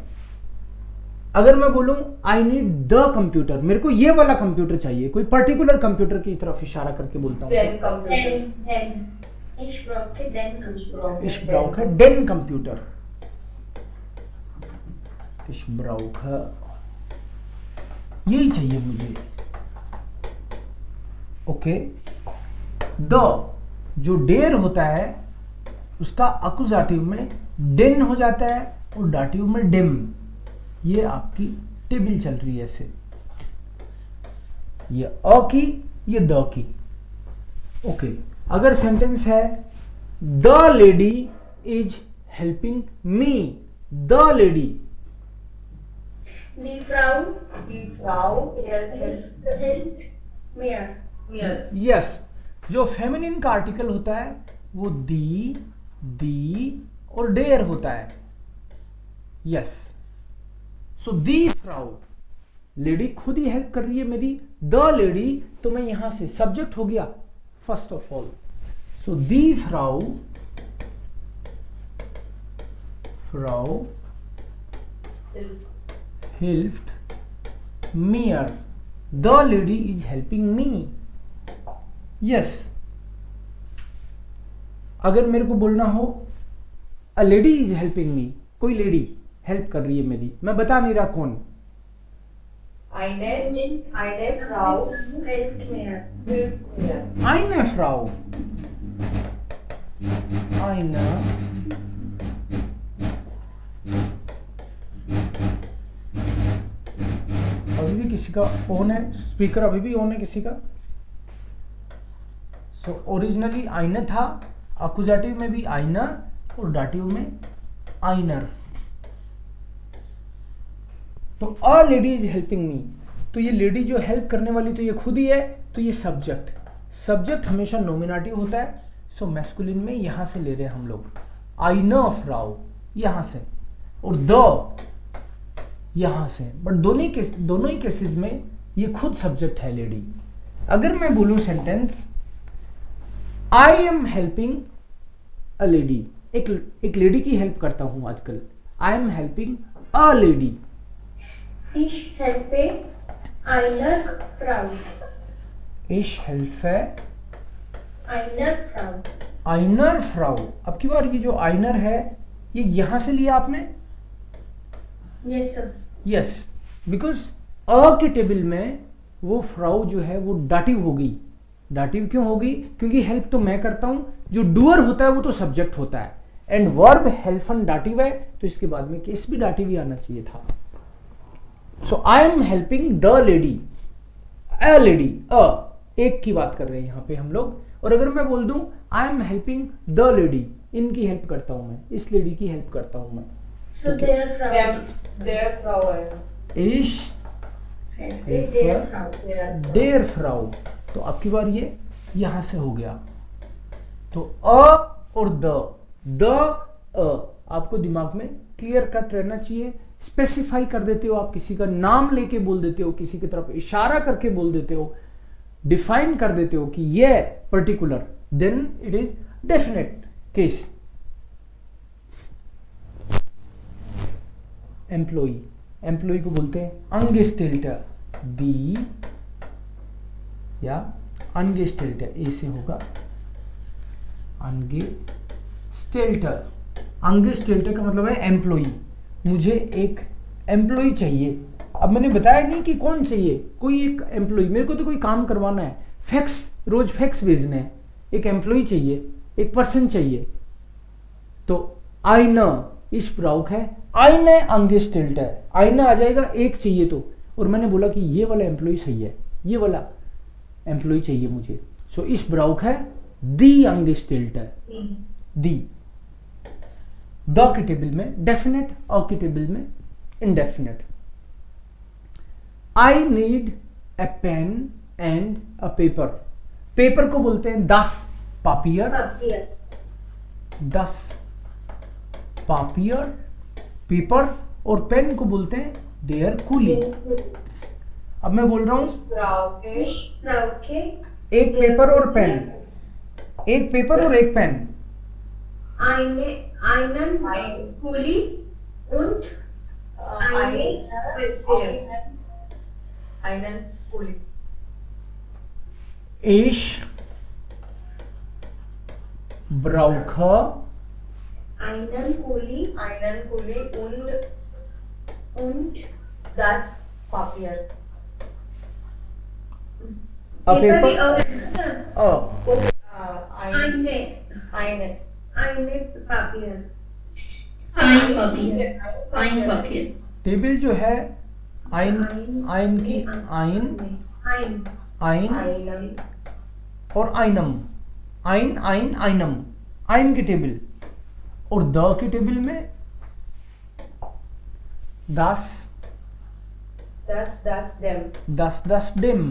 अगर मैं बोलूं आई नीड द कंप्यूटर, मेरे को ये वाला कंप्यूटर चाहिए, कोई पर्टिकुलर कंप्यूटर की तरफ इशारा करके बोलता हूं, Ich brauche den इस ब्राउक है डेन कंप्यूटर, इस ब्राउक है, यही चाहिए मुझे। ओके, द जो डेर होता है उसका अकुजाटिव में डेन हो जाता है और डाटिव में डेम। ये आपकी टेबल चल रही है ऐसे, ये अ की, ये द की। ओके, अगर सेंटेंस है the lady is helping me, the lady, Die Frau hilft mir. Yes, जो फेमिनिन का आर्टिकल होता है वो दी और डेयर होता है। यस, सो दी फ्राउ, लेडी खुद ही हेल्प कर रही है मेरी, द लेडी, तो मैं यहां से सब्जेक्ट हो गया first of all. So the Frau helped mir, the lady is helping me. Yes, अगर मेरे को बोलना हो a lady is helping me, कोई लेडी हेल्प कर रही है मेरी, मैं बता नहीं रहा कौन। Eine Frau hilft mir. Eine Frau, eine अभी भी किसी का ऑन है स्पीकर, अभी भी ऑन है किसी का। सो ओरिजिनली आइना था, अकुजाटिव में भी आइना और डाटिव में आइनर। तो a lady is helping me, तो ये लेडी जो हेल्प करने वाली तो ये खुद ही है, तो ये सब्जेक्ट हमेशा नोमिनेटिव होता है। सो मैस्कुलिन में यहां से ले रहे हैं हम लोग, आइना फ्राउ यहां से और द यहां से, बट दोनों ही केसेस में ये खुद सब्जेक्ट है लेडी। अगर मैं बोलूं sentence I am helping a lady, एक लेडी की हेल्प करता हूं आजकल, आई am helping a lady. Ich helfe einer Frau. Ich helfe Einer Frau. einer Frau। अब की बार ये जो आइनर है ये यहां से लिया आपने? Yes, sir. Yes, because a के टेबल में वो फ्राउ जो है वो डाटिव होगी। डाटिव क्यों होगी? क्योंकि हेल्प तो मैं करता हूं, जो डूअर होता है वो तो सब्जेक्ट होता है, एंड वर्ब हेल्पन डाटिव है, तो इसके बाद में केस भी डाटिव ही आना चाहिए था। So I am helping the lady, a lady, एक की बात कर रहे हैं यहां पे हम लोग। और अगर मैं बोल दूं आई एम हेल्पिंग द लेडी, इनकी हेल्प करता हूं मैं, इस लेडी की हेल्प करता हूं मैं। So der Frau. इश Der Frau. देर फ्राउ, तो आपकी बार ये यहां से हो गया। तो अ और द आपको दिमाग में क्लियर कट रहना चाहिए। स्पेसिफाई कर देते हो, आप किसी का नाम लेके बोल देते हो, किसी की तरफ इशारा करके बोल देते हो, डिफाइन कर देते हो कि ये particular, then it is definite case. Employee, employee को बोलते हैं अंगेस्टेल्टर, दी या अंगेस्टेल्टर, ए से होगा अंगेस्टेल्टर। अंगेस्टेल्टर का मतलब है एम्प्लॉई, मुझे एक एम्प्लॉई चाहिए। अब मैंने बताया नहीं कि कौन चाहिए, कोई एक एम्प्लॉई, मेरे को तो कोई काम करवाना है, फैक्स, रोज फैक्स भेजने हैं, एक एम्प्लॉई चाहिए, एक पर्सन चाहिए। तो आईना इस ब्राउक है, आईने अंगेस्टेल्टर, आईना आ जाएगा एक चाहिए तो, और मैंने बोला कि ये वाला एम्प्लॉई सही है, ये वाला एम्प्लॉई चाहिए मुझे, सो इस ब्राउक है दी अंगेस्टेल्टर, दी। द के टेबल में डेफिनेट, अ के टेबल में indefinite. I need a pen and a paper, paper को बोलते हैं 10 पापियर, 10 पापियर पेपर, और पेन को बोलते हैं डेयर कूली। अब मैं बोल रहा हूं एक पेपर और पेन, एक पेपर और एक pen. einen Kuli und einen Kuli. Ich brauche einen Kuli und das Papier. a paper, eine Papier. Ein Papier. Ein Papier. Table जो है आइन, आइन की आइन, आइन और आइनम, आइन आइन आइनम, आइन की टेबल, और द की टेबल में 10 10 डेम,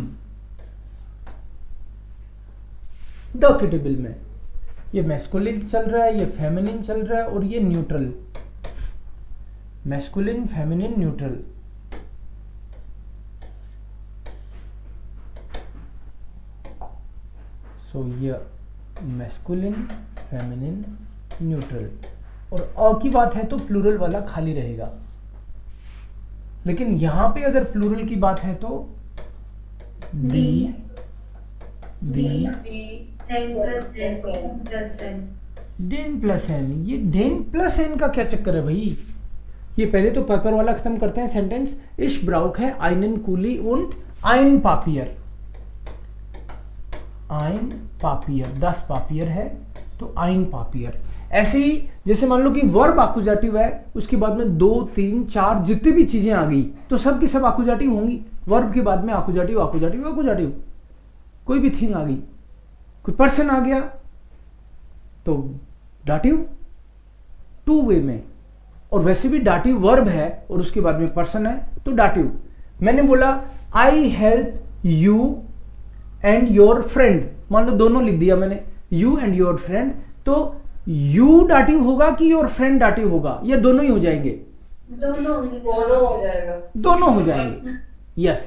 द की टेबल में ये मैस्कुलिन चल रहा है, ये फेमिनिन चल रहा है, और ये न्यूट्रल, मैस्कुलिन फेमिनिन न्यूट्रल। सो ये मैस्कुलिन फेमिनिन न्यूट्रल, और अ की बात है तो प्लूरल वाला खाली रहेगा, लेकिन यहां पे अगर प्लूरल की बात है तो दी, डेन प्लस एन। ये डेन प्लस एन का क्या चक्कर है भाई, ये पहले तो पेपर वाला खत्म करते हैं सेंटेंस। इस ब्राउक है आइनन कूली und ein Papier, ein Papier, 10 पापियर है तो ein Papier। ऐसे ही जैसे मान लो कि वर्ब आकुजाटिव है, उसके बाद में 2 3 4 जितनी भी चीजें आ गई तो सब की सब आकुजाटिव होंगी। वर्ब के बाद में आकुजाटिव आकुजाटिव आकुजाटिव, कोई भी थिंग आ गई, कोई पर्सन आ गया तो डाटिव 2 वे में, और वैसे भी डाटिव वर्ब है और उसके बाद में पर्सन है तो डाटिव। मैंने बोला I help you and your friend, मान लो दोनों लिख दिया मैंने, यू एंड योर फ्रेंड, तो यू डाटिव होगा कि योर फ्रेंड डाटिव होगा, या दोनों ही हो जाएंगे? दोनों हो जाएंगे, यस,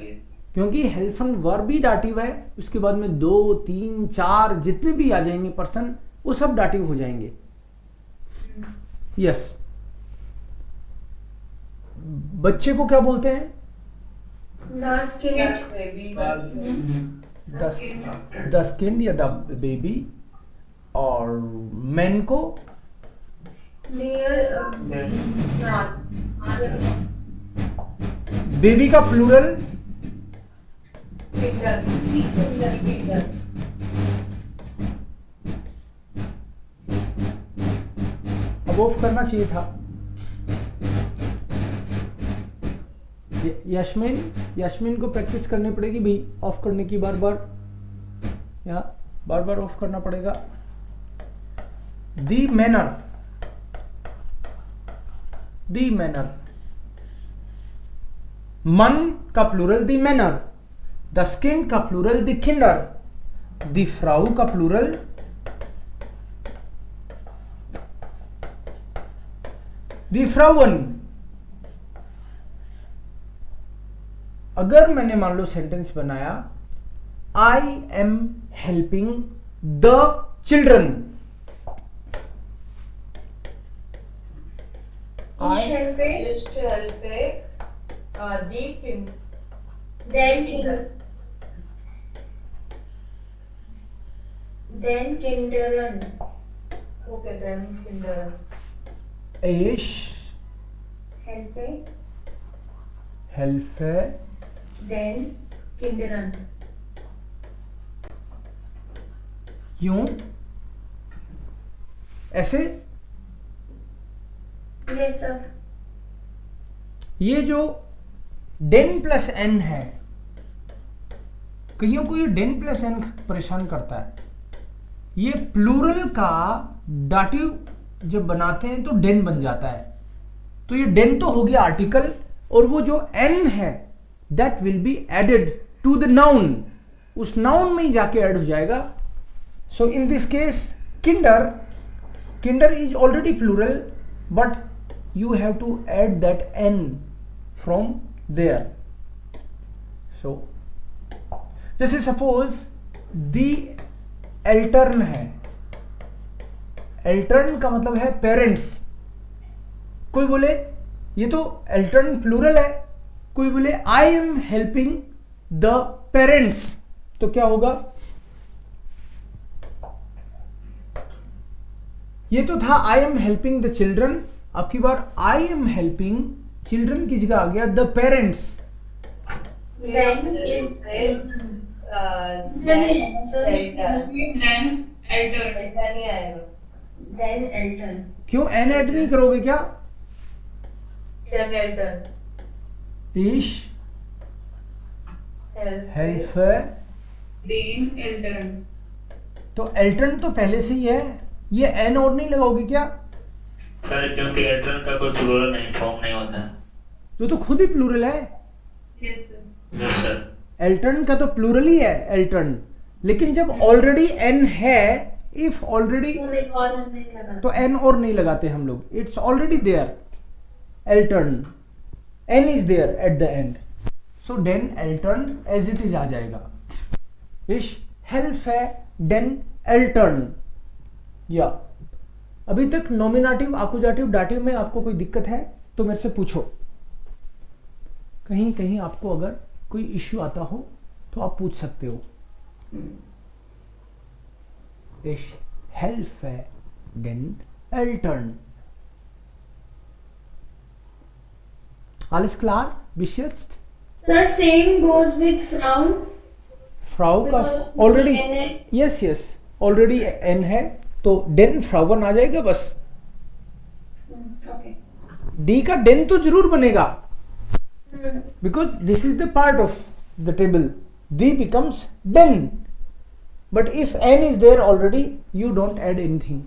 क्योंकि हेल्पन वर्ब भी डाटिव है, उसके बाद में 2 3 4 जितने भी आ जाएंगे पर्सन वो सब डाटिव हो जाएंगे, यस। बच्चे को क्या बोलते हैं? द स्किन या द बेबी, और मैन को बेबी का प्लूरल अब ऑफ करना चाहिए था। यास्मीन को प्रैक्टिस करनी पड़ेगी भाई ऑफ करने की, बार बार ऑफ करना पड़ेगा। दी मैनर, मन का प्लूरल दी मैनर, द स्किन का प्लूरल दी किंडर, दी फ्राउ का प्लूरल दी फ्राउन। अगर मैंने मान लो सेंटेंस बनाया I am helping the children, Ich helfe, Ich helfe die Kinder. den Kindern. Okay, den Kindern. Ich Helfe, helfe den Kindern. यूं ऐसे। Yes, sir. ये जो डेन प्लस एन है, कईयों को ये डेन प्लस एन परेशान करता है। ये प्लूरल का डाटिव जब बनाते हैं तो डेन बन जाता है। तो ये डेन तो हो गया आर्टिकल, और वो जो एन है that will be added to the noun, उस नाउन में ही जाके ऐड हो जाएगा। सो इन दिस केस किंडर is already plural, but you have to add that n from there. So जैसे सपोज the altern है, altern का मतलब है पेरेंट्स। कोई बोले ये तो altern प्लूरल है, कोई बोले I am helping the parents, तो क्या होगा? ये तो था I am helping the children, अब की बार आई एम हेल्पिंग चिल्ड्रन की जगह आ गया द पेरेंट्स। क्यों एन ऐड नहीं करोगे क्या? इश हेल्प तो एल्टर्न तो पहले से ही है, ये एन और नहीं लगाओगे क्या? सर क्योंकि एल्टर्न का कोई प्लूरल नहीं फॉर्म नहीं होता है। तो खुद ही प्लूरल है। Yes sir. Yes sir. एल्टर्न का तो प्लूरल ही है एल्टर्न, लेकिन जब ऑलरेडी एन है, इफ ऑलरेडी तो एन और नहीं लगाते हम लोग, इट्स ऑलरेडी देयर एल्टर्न, N is there at the end, so then एल्टर्न एज इट इज आ जाएगा। इश हेल्प है देन एल्टर्न। या अभी तक नॉमिनेटिव, आकुजाटिव, डाटिव में आपको कोई दिक्कत है तो मेरे से पूछो। कहीं कहीं आपको अगर कोई इश्यू आता हो तो आप पूछ सकते हो। Ich helfe den Eltern. Alles klar bis jetzt? The same goes with Frau. Frau का already, yes yes, already N है तो डेन फ्राउन आ जाएगा बस। Okay. डी का डेन तो जरूर बनेगा, because this is the part of the table, डी बिकम्स डेन, but if N is there already you don't add anything.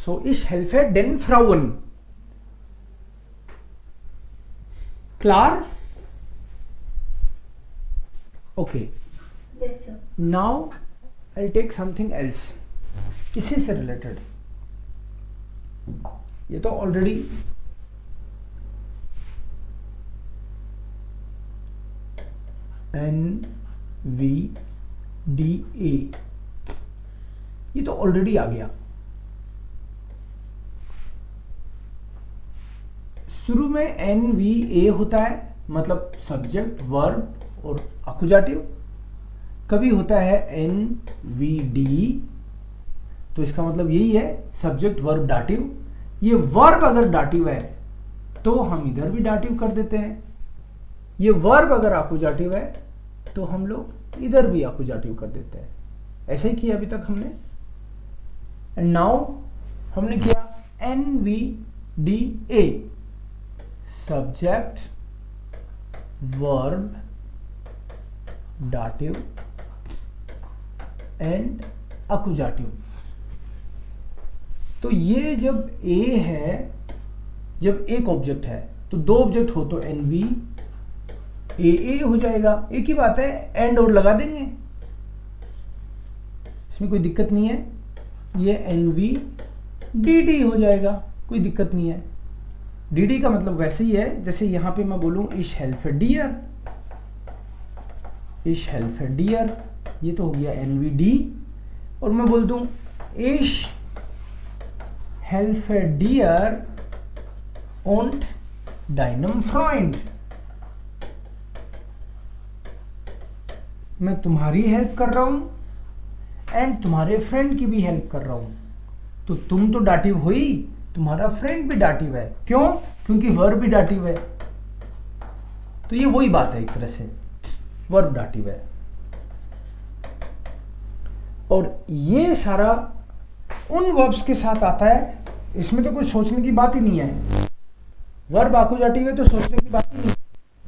So इश हेल्फे डेन फ्राउन। क्लार? Okay, Yes, sir. Now I take something else, इसी से रिलेटेड। ये तो already N V D A, ये तो ऑलरेडी आ गया। शुरू में एन वी ए होता है, मतलब सब्जेक्ट, वर्ब और अकुजाटिव। कभी होता है एन वी डी, तो इसका मतलब यही है सब्जेक्ट वर्ब डाटिव। ये वर्ब अगर डाटिव है तो हम इधर भी डाटिव कर देते हैं, ये वर्ब अगर आकुजाटिव है तो हम लोग इधर भी आकुजाटिव कर देते हैं। ऐसे ही किया अभी तक हमने। एंड नाउ हमने किया N V D A, subject verb डाटिव एंड अकुजाटिव। तो ये जब ए है, जब एक ऑब्जेक्ट है, तो दो ऑब्जेक्ट हो तो एन बी ए हो जाएगा। एक ही बात है, एंड और लगा देंगे, इसमें कोई दिक्कत नहीं है। ये एन बी डी डी हो जाएगा, कोई दिक्कत नहीं है। डी डी का मतलब वैसे ही है जैसे यहां पे मैं बोलूं इश हेल्प डियर, इश हेल्प डियर, ये तो हो गया एन वी डी। और मैं बोल दूं इश हेल्प डियर und deinem Freund. मैं तुम्हारी हेल्प कर रहा हूं एंड तुम्हारे फ्रेंड की भी हेल्प कर रहा हूं. तो तुम तो डाटिव हुई, तुम्हारा फ्रेंड भी डाटिव है. क्यों? क्योंकि वर्ब भी डाटिव है. तो ये वही बात है, एक तरह से वर्ब डाटिव है. और ये सारा उन वर्ब्स के साथ आता है, इसमें तो कुछ सोचने की बात ही नहीं है. वर्ब आकुजाटिव है तो सोचने की बात ही नहीं.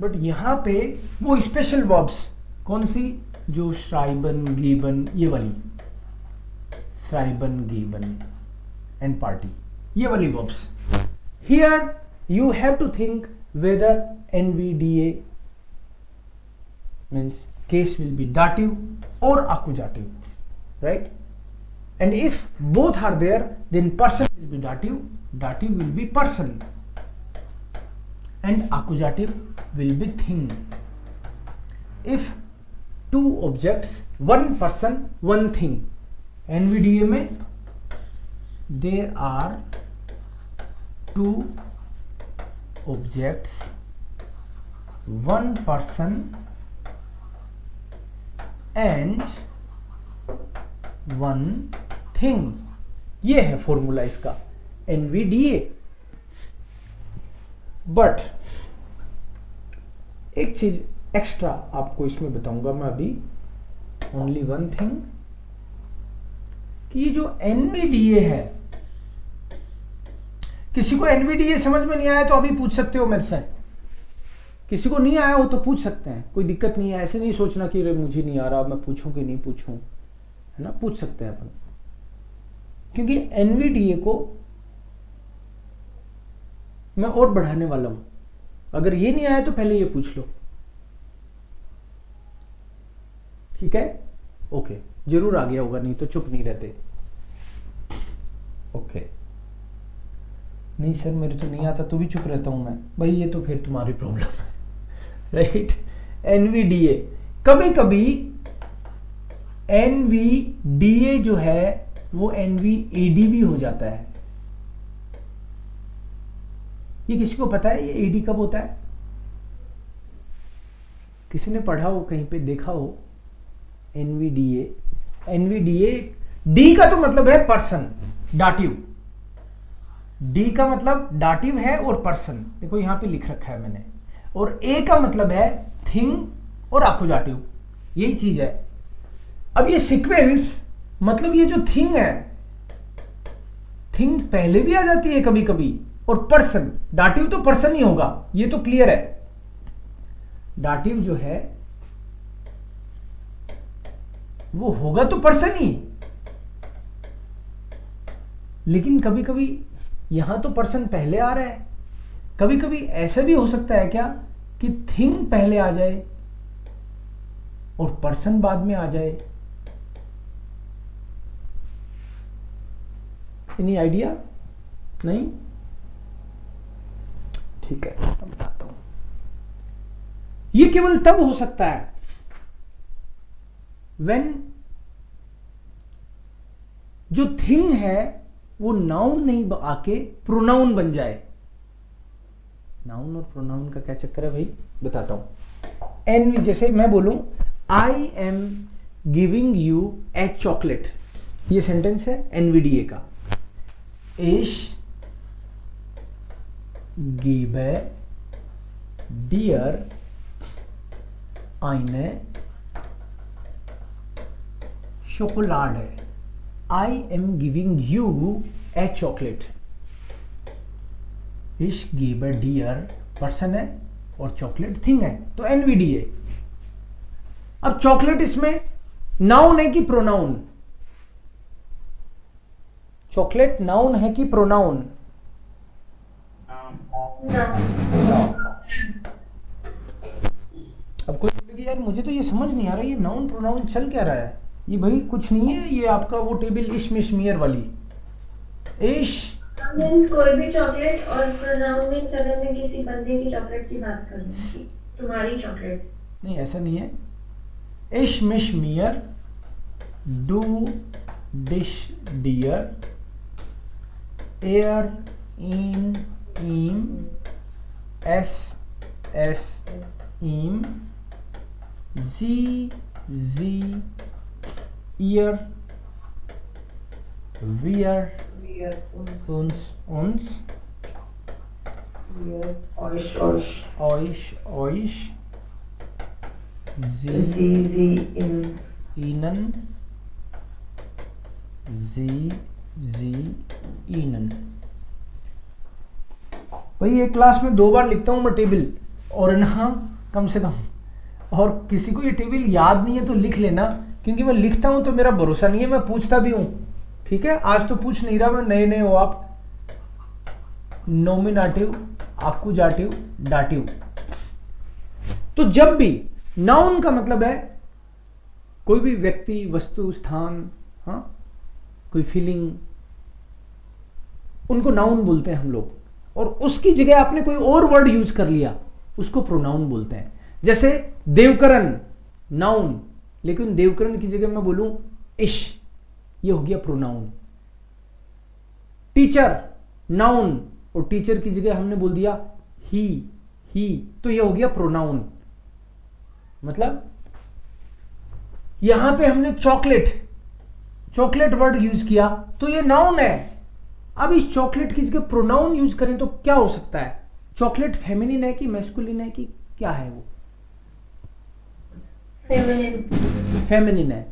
बट यहाँ पे वो स्पेशल वर्ब्स कौन सी, जो श्राइबन गीबन, ये वाली श्राइबन गीबन एंड पार्टी, ये वाली verbs. Here you have to think whether NVDA means case will be dative or accusative, right? And if both are there, then person will be dative, dative will be person, and accusative will be thing. If two objects, one person, one thing, NVDA में there are two objects, one person and one thing. ये है formula इसका NVDA. But एक चीज extra आपको इसमें बताऊंगा मैं अभी, ओनली वन थिंग, कि ये जो NVDA है, किसी को NVDA समझ में नहीं आया तो अभी पूछ सकते हो मेरे से. किसी को नहीं आया हो तो पूछ सकते हैं, कोई दिक्कत नहीं है. ऐसे नहीं सोचना कि अरे मुझे नहीं आ रहा, मैं पूछूं कि नहीं पूछूं, है ना. पूछ सकते हैं अपन, क्योंकि NVDA को मैं और बढ़ाने वाला हूं. अगर ये नहीं आया तो पहले ये पूछ लो, ठीक है. ओके, जरूर आ गया होगा, नहीं तो चुप नहीं रहते. ओके, नहीं सर मेरे तो नहीं आता तो भी चुप रहता हूं मैं. भाई ये तो फिर तुम्हारी प्रॉब्लम है, राइट. NVDA, कभी कभी NVDA जो है वो NVAD भी हो जाता है. ये किसी को पता है ये AD कब होता है? किसी ने पढ़ा हो, कहीं पे देखा हो? NVDA, D का तो मतलब है पर्सन, डाटिव. D का मतलब डाटिव है और पर्सन, देखो यहां पे लिख रखा है मैंने. और A का मतलब है थिंग और आकुजाटिव, यही चीज है. अब ये सीक्वेंस, मतलब ये जो थिंग है, थिंग पहले भी आ जाती है कभी कभी, और पर्सन, डाटिव तो पर्सन ही होगा, ये तो क्लियर है. डाटिव जो है वो होगा तो पर्सन ही, लेकिन कभी कभी यहां तो पर्सन पहले आ रहा है. कभी कभी ऐसा भी हो सकता है क्या कि थिंग पहले आ जाए और पर्सन बाद में आ जाए. Any idea? नहीं? ठीक है, मैं बताता हूं. ये केवल तब हो सकता है व्हेन जो थिंग है वो नाउन नहीं आके प्रोनाउन बन जाए. नाउन और प्रोनाउन का क्या चक्कर है भाई, बताता हूं. एन, जैसे मैं बोलूं I am giving U A chocolate, ये सेंटेंस है NVDA का. Ich gebe dir eine Schokolade. I am giving you a chocolate. Ich gebe dir person है और चॉकलेट थिंग है, तो NVDA. अब चॉकलेट इसमें नाउन है कि प्रोनाउन? चॉकलेट नाउन है कि प्रोनाउन? अब कोई बोलेगी यार मुझे तो ये समझ नहीं आ रहा, ये नाउन प्रोनाउन चल क्या रहा है. ये भाई कुछ नहीं है, ये आपका वो टेबल इश्मिशमियर वाली. इश मींस कोई भी चॉकलेट, और प्रोनाउन मींस अगर मैं किसी बंदे की चॉकलेट की बात कर रही हूं, तुम्हारी चॉकलेट. नहीं, ऐसा नहीं है. इश्मिशमियर, डू डिश डियर, एयर इन ईम, एस एस ईम, जी ईयर, वियर Wir uns, wir euch euch, sie sie in ihnen, sie ihnen। भाई एक क्लास में 2 बार लिखता हूँ मैं टेबल, और ना कम से कम, और किसी को ये टेबल याद नहीं है तो लिख लेना, क्योंकि मैं लिखता हूँ तो मेरा भरोसा नहीं है, मैं पूछता भी हूँ। ठीक है, आज तो पूछ नहीं रहा मैं, नए नए हो आप। नॉमिनेटिव, आक्यूजाटिव, डाटिव। तो जब भी नाउन का मतलब है कोई भी व्यक्ति, वस्तु, स्थान, हाँ, कोई फीलिंग, उनको नाउन बोलते हैं हम लोग। और उसकी जगह आपने कोई और वर्ड यूज कर लिया, उसको प्रोनाउन बोलते हैं। जैसे देवकरण नाउन, लेकिन देवकरण की जगह मैं बोलूं इश, ये हो गया प्रोनाउन। टीचर नाउन, और टीचर की जगह हमने बोल दिया ही, तो ये हो गया प्रोनाउन। मतलब यहां पे हमने चॉकलेट वर्ड यूज किया तो ये नाउन है। अब इस चॉकलेट की जगह प्रोनाउन यूज करें तो क्या हो सकता है? चॉकलेट फेमिनिन है कि मैस्कुलिन है कि क्या है? वो फेमिनिन है।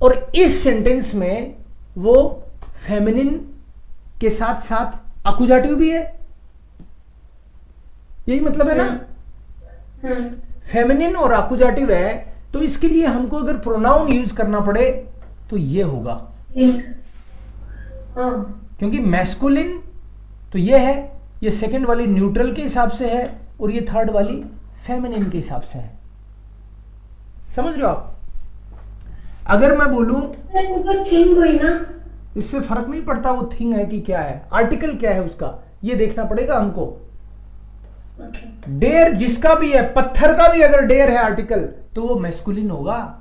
और इस सेंटेंस में वो फेमिनिन के साथ साथ अकुजाटिव भी है, यही मतलब है ना। फेमिनिन और अकुजाटिव है, तो इसके लिए हमको अगर प्रोनाउन यूज करना पड़े तो ये होगा, क्योंकि मैस्कुलिन तो ये है, ये सेकंड वाली न्यूट्रल के हिसाब से है, और ये थर्ड वाली फेमिनिन के हिसाब से है। समझ रहे हो आप? अगर मैं बोलूं थिंग हुई ना, इससे फर्क नहीं पड़ता वो थिंग है कि क्या है, आर्टिकल क्या है उसका, ये देखना पड़ेगा हमको। डेर जिसका भी है, पत्थर का भी अगर डेर है आर्टिकल, तो वो मैस्कुलिन होगा।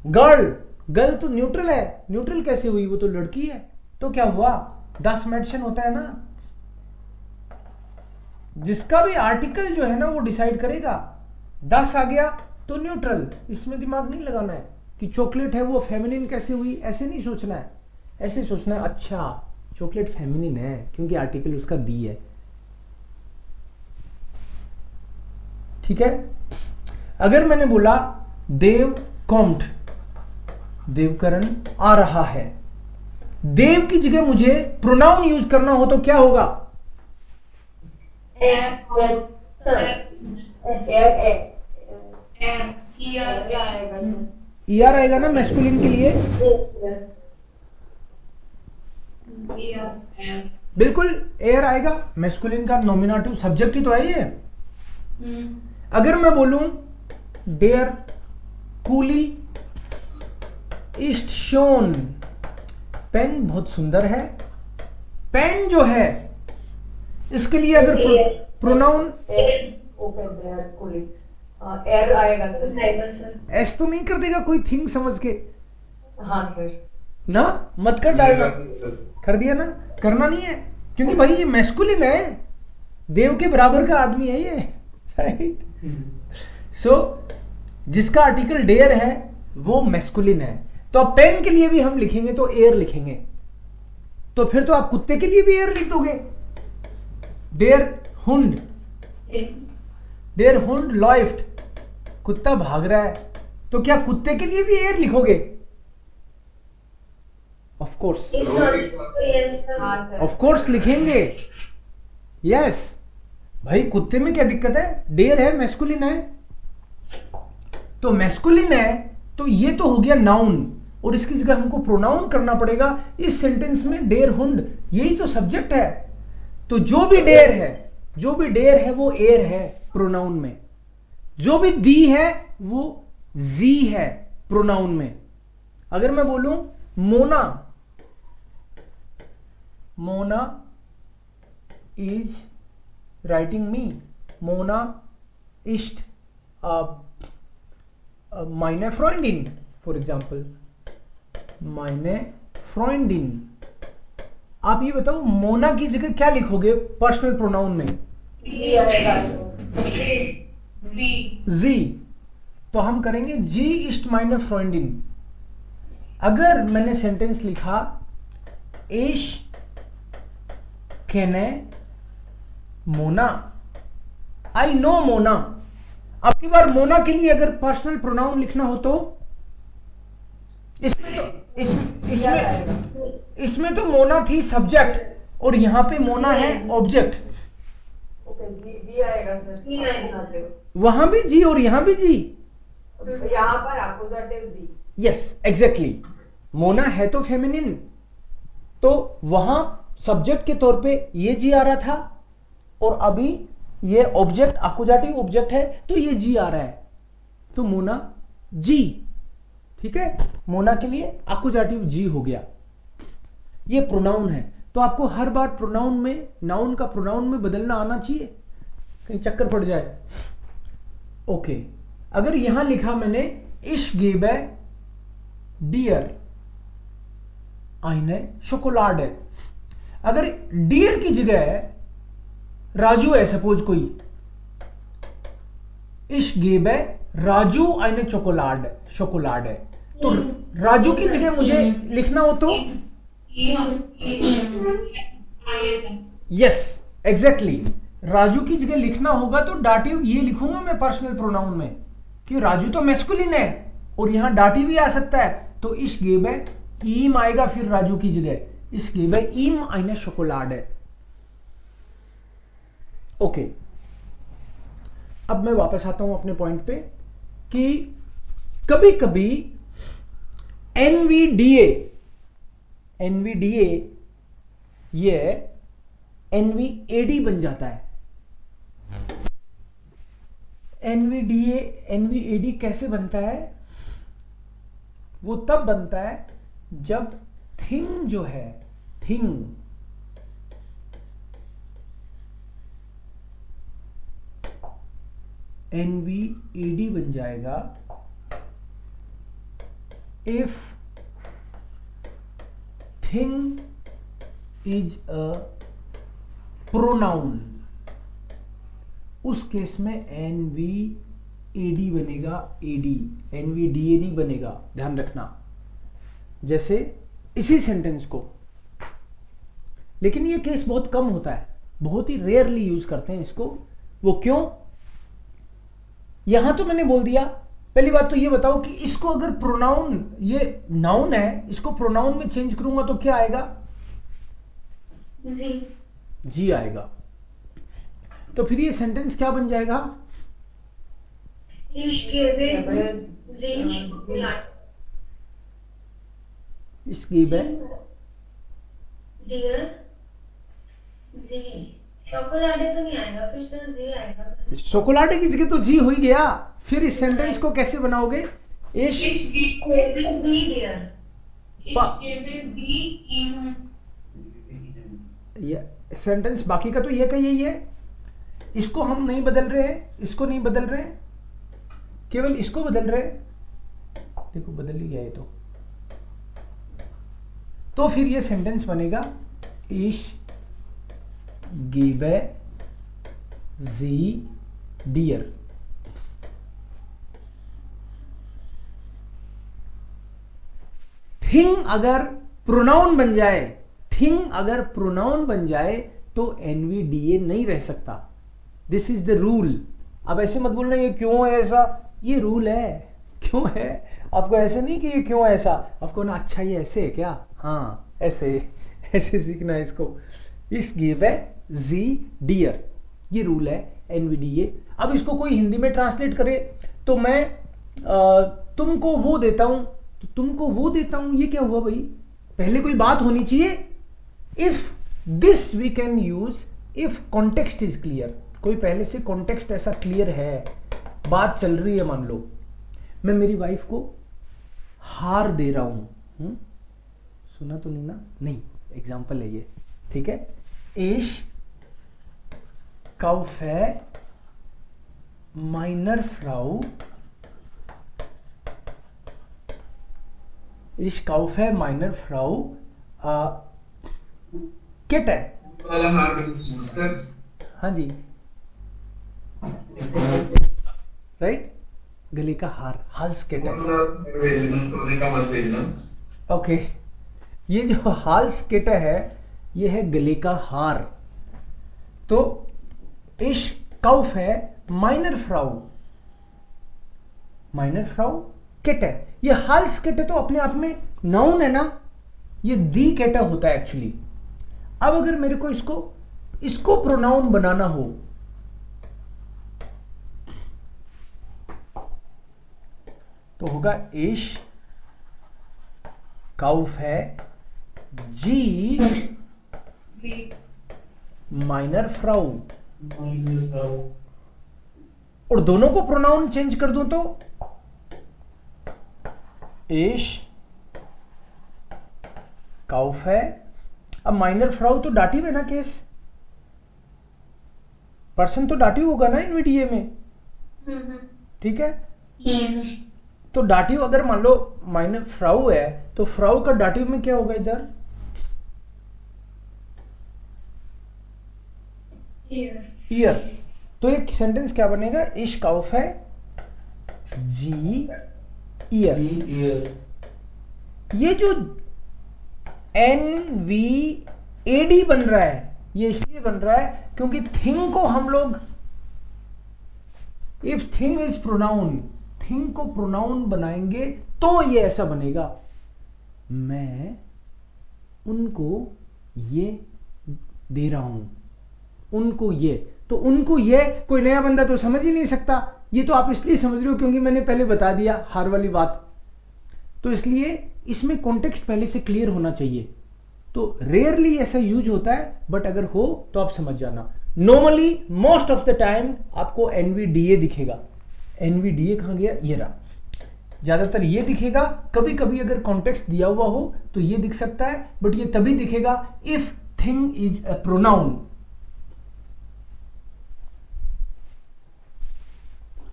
गर्ल तो न्यूट्रल है, न्यूट्रल कैसे हुई? वो तो लड़की है, तो क्या हुआ? दस मेंशन होता है ना। जिसका भी आर्टिकल जो है ना वो डिसाइड करेगा। 10 आ गया तो न्यूट्रल, इसमें दिमाग नहीं लगाना है कि चॉकलेट है वो फेमिनिन कैसे हुई, ऐसे नहीं सोचना है। ऐसे सोचना है अच्छा चॉकलेट फेमिनिन है क्योंकि आर्टिकल उसका दी है। ठीक है। अगर मैंने बोला देव कॉम्ट, देवकरण आ रहा है, देव की जगह मुझे प्रोनाउन यूज करना हो तो क्या होगा? ईआर आएगा ना मैस्कुलिन के लिए। बिल्कुल एयर आएगा, मैस्कुलिन का नॉमिनेटिव सब्जेक्ट ही तो है ये। अगर मैं बोलूं डेयर कूली इस्ट शोन, पेन बहुत सुंदर है। पेन जो है इसके लिए अगर प्रोनाउन ओके देयर कूली एर आएगा सर। एस तो नहीं कर देगा कोई थिंग समझ के? हाँ सर। ना मत कर डालना, कर दिया ना, करना नहीं है, क्योंकि भाई ये मैस्कुलिन है, देव के बराबर का आदमी है ये, राइट। सो जिसका आर्टिकल डेयर है वो मैस्कुलिन है। तो अब पेन के लिए भी हम लिखेंगे तो एयर लिखेंगे, तो फिर तो आप कुत्ते के लिए भी एयर लिख दोगे। डेयर हुंड, देयर हुंड लॉफ्ट, कुत्ता भाग रहा है, तो क्या कुत्ते के लिए भी एयर लिखोगे? ऑफ कोर्स, ऑफ कोर्स लिखेंगे। यस भाई, कुत्ते में क्या दिक्कत है? डेयर है, मैस्कुलिन है, तो मैस्कुलिन है तो ये तो हो गया नाउन, और इसकी जगह हमको प्रोनाउन करना पड़ेगा। इस सेंटेंस में डेयर हुंड यही तो सब्जेक्ट है, तो जो भी डेयर है, जो भी डेयर है वो एयर है प्रोनाउन में, जो भी दी है वो जी है प्रोनाउन में। अगर मैं बोलूं Mona, Mona is writing me, Mona east meine Freundin, for example, meine Freundin आप ये बताओ मोना की जगह क्या लिखोगे पर्सनल प्रोनाउन में? जी आएगा। जी। तो हम करेंगे जी इस्ट माइनर फ्रेंडिन। अगर मैंने सेंटेंस लिखा इश केने मोना, आई नो मोना। अब की बार मोना के लिए अगर पर्सनल प्रोनाउन लिखना हो तो इसमें तो मोना थी सब्जेक्ट और यहां पे मोना है ऑब्जेक्ट। ओके, जी आएगा सर। जी आएगा। वहां भी जी और यहां भी जी। यहाँ पर अपोजिटिव जी। Yes exactly. मोना है तो फेमिनिन, तो वहां सब्जेक्ट के तौर पे ये जी आ रहा था और अभी ये ऑब्जेक्ट अकुजाटिव ऑब्जेक्ट है तो ये जी आ रहा है, तो मोना जी। ठीक है, मोना के लिए अकुजाटिव जी हो गया। ये प्रोनाउन है, तो आपको हर बार प्रोनाउन में नाउन का प्रोनाउन में बदलना आना चाहिए, कहीं चक्कर पड़ जाए। ओके, अगर यहां लिखा मैंने इश गेबे डियर आइने शोकोलाड है, अगर डियर की जगह राजू है सपोज कोई, इश गेबे राजू आइने चोकोलाड शोकोलाड है, तो राजू की जगह मुझे लिखना हो तो यस एग्जैक्टली, राजू की जगह लिखना होगा तो डाटिव ये लिखूंगा मैं पर्सनल प्रोनाउन में कि राजू तो मैस्कुलिन है और यहां डाटिव भी आ सकता है, तो इस गेबे ईम आएगा फिर राजू की जगह, इस गेबे ईम आइने शोकोलाड है। ओके, अब मैं वापस आता हूं अपने पॉइंट पे कि कभी कभी एनवीडीए ये एनवीएडी बन जाता है। एनवीएडी कैसे बनता है? वो तब बनता है जब थिंग जो है, थिंग एनवीएडी बन जाएगा if thing is a pronoun. उस केस में एनवीएडी बनेगा, एडी, एनवीडीए नहीं बनेगा, ध्यान रखना। जैसे इसी सेंटेंस को, लेकिन ये केस बहुत कम होता है, बहुत ही रेयरली यूज करते हैं इसको। वो क्यों? यहां तो मैंने बोल दिया, पहली बात तो ये बताओ कि इसको अगर प्रोनाउन, ये नाउन है, इसको प्रोनाउन में चेंज करूंगा तो क्या आएगा? जी। जी आएगा। तो फिर ये सेंटेंस क्या बन जाएगा? इश गेबे जी शोकोलाड इस गिव डियर जी शोकोलाडे तो नहीं आएगा, फिर सर जी आएगा बस। शोकोलाडे की जगह तो जी हो ही गया, फिर इस सेंटेंस को कैसे बनाओगे? इश डियर सेंटेंस बाकी का तो ये का यही है, इसको हम नहीं बदल रहे हैं, इसको नहीं बदल रहे, केवल इसको बदल रहे। देखो बदल ही गया ये तो फिर ये सेंटेंस बनेगा इश गिवे जी डियर। थिंग अगर प्रोनाउन बन जाए, थिंग अगर प्रोनाउन बन जाए तो एनवीडीए नहीं रह सकता। This is the rule. अब ऐसे मत बोलना ये क्यों है ऐसा, ये रूल है। क्यों है? आपको ऐसे नहीं कि ये क्यों है ऐसा, आपको ना अच्छा ये ऐसे है क्या, हाँ ऐसे ऐसे सीखना है इसको। इस गिव है जी डियर, ये रूल है एनवीडीए। अब इसको कोई हिंदी में ट्रांसलेट करे तो मैं तुमको वो देता हूं, तो तुमको वो देता हूं, ये क्या हुआ भाई? पहले कोई बात होनी चाहिए। If this we can use if context is clear. कोई पहले से कॉन्टेक्स्ट ऐसा क्लियर है, बात चल रही है, मान लो मैं मेरी वाइफ को हार दे रहा हूं, सुना तो नहीं ना? नहीं, एग्जाम्पल है ये, ठीक है। इश काउफे माइनर फ्राउ, इश काउफे माइनर फ्राउ किट है। वाला हार सर। हाँ जी, राइट, गले का हार, हाल्स किट है। सोने का मत भेजना। ओके, ये जो हाल्स किट है ये है गले का हार। तो इश काउफ है minor Frau, minor Frau kit है। ये हाल्स किट है तो अपने आप में नाउन है ना, ये दी किट होता है एक्चुअली। अब अगर मेरे को इसको प्रोनाउन बनाना हो तो होगा इश काउफ है जी वी माइनर फ्राउ, और दोनों को प्रोनाउन चेंज कर दूं तो इश काउफ है। अब माइनर फ्राउ तो डाटिव है ना केस, पर्सन तो डाटिव होगा ना इनवीडीए में, ठीक है। ईयर, तो डाटिव अगर मान लो माइनर फ्राउ है तो फ्राउ का डाटिव में क्या होगा इधर, ईयर। तो एक सेंटेंस क्या बनेगा, इश काउफ है जी ईयर। ये जो NVAD बन रहा है ये इसलिए बन रहा है क्योंकि थिंग को हम लोग, if thing is pronoun, thing को प्रोनाउन बनाएंगे तो ये ऐसा बनेगा, मैं उनको ये दे रहा हूं, उनको ये। तो उनको ये कोई नया बंदा तो समझ ही नहीं सकता, ये तो आप इसलिए समझ रहे हो क्योंकि मैंने पहले बता दिया हार वाली बात। तो इसलिए इसमें कॉन्टेक्स्ट पहले से क्लियर होना चाहिए। तो रेयरली ऐसा यूज होता है, बट अगर हो तो आप समझ जाना। Normally most of the time आपको NVDA दिखेगा। NVDA कहां गया, ये रहा, ज्यादातर ये दिखेगा। कभी कभी अगर कॉन्टेक्स्ट दिया हुआ हो तो ये दिख सकता है, बट ये तभी दिखेगा if thing is a pronoun.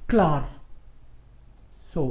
Clear? So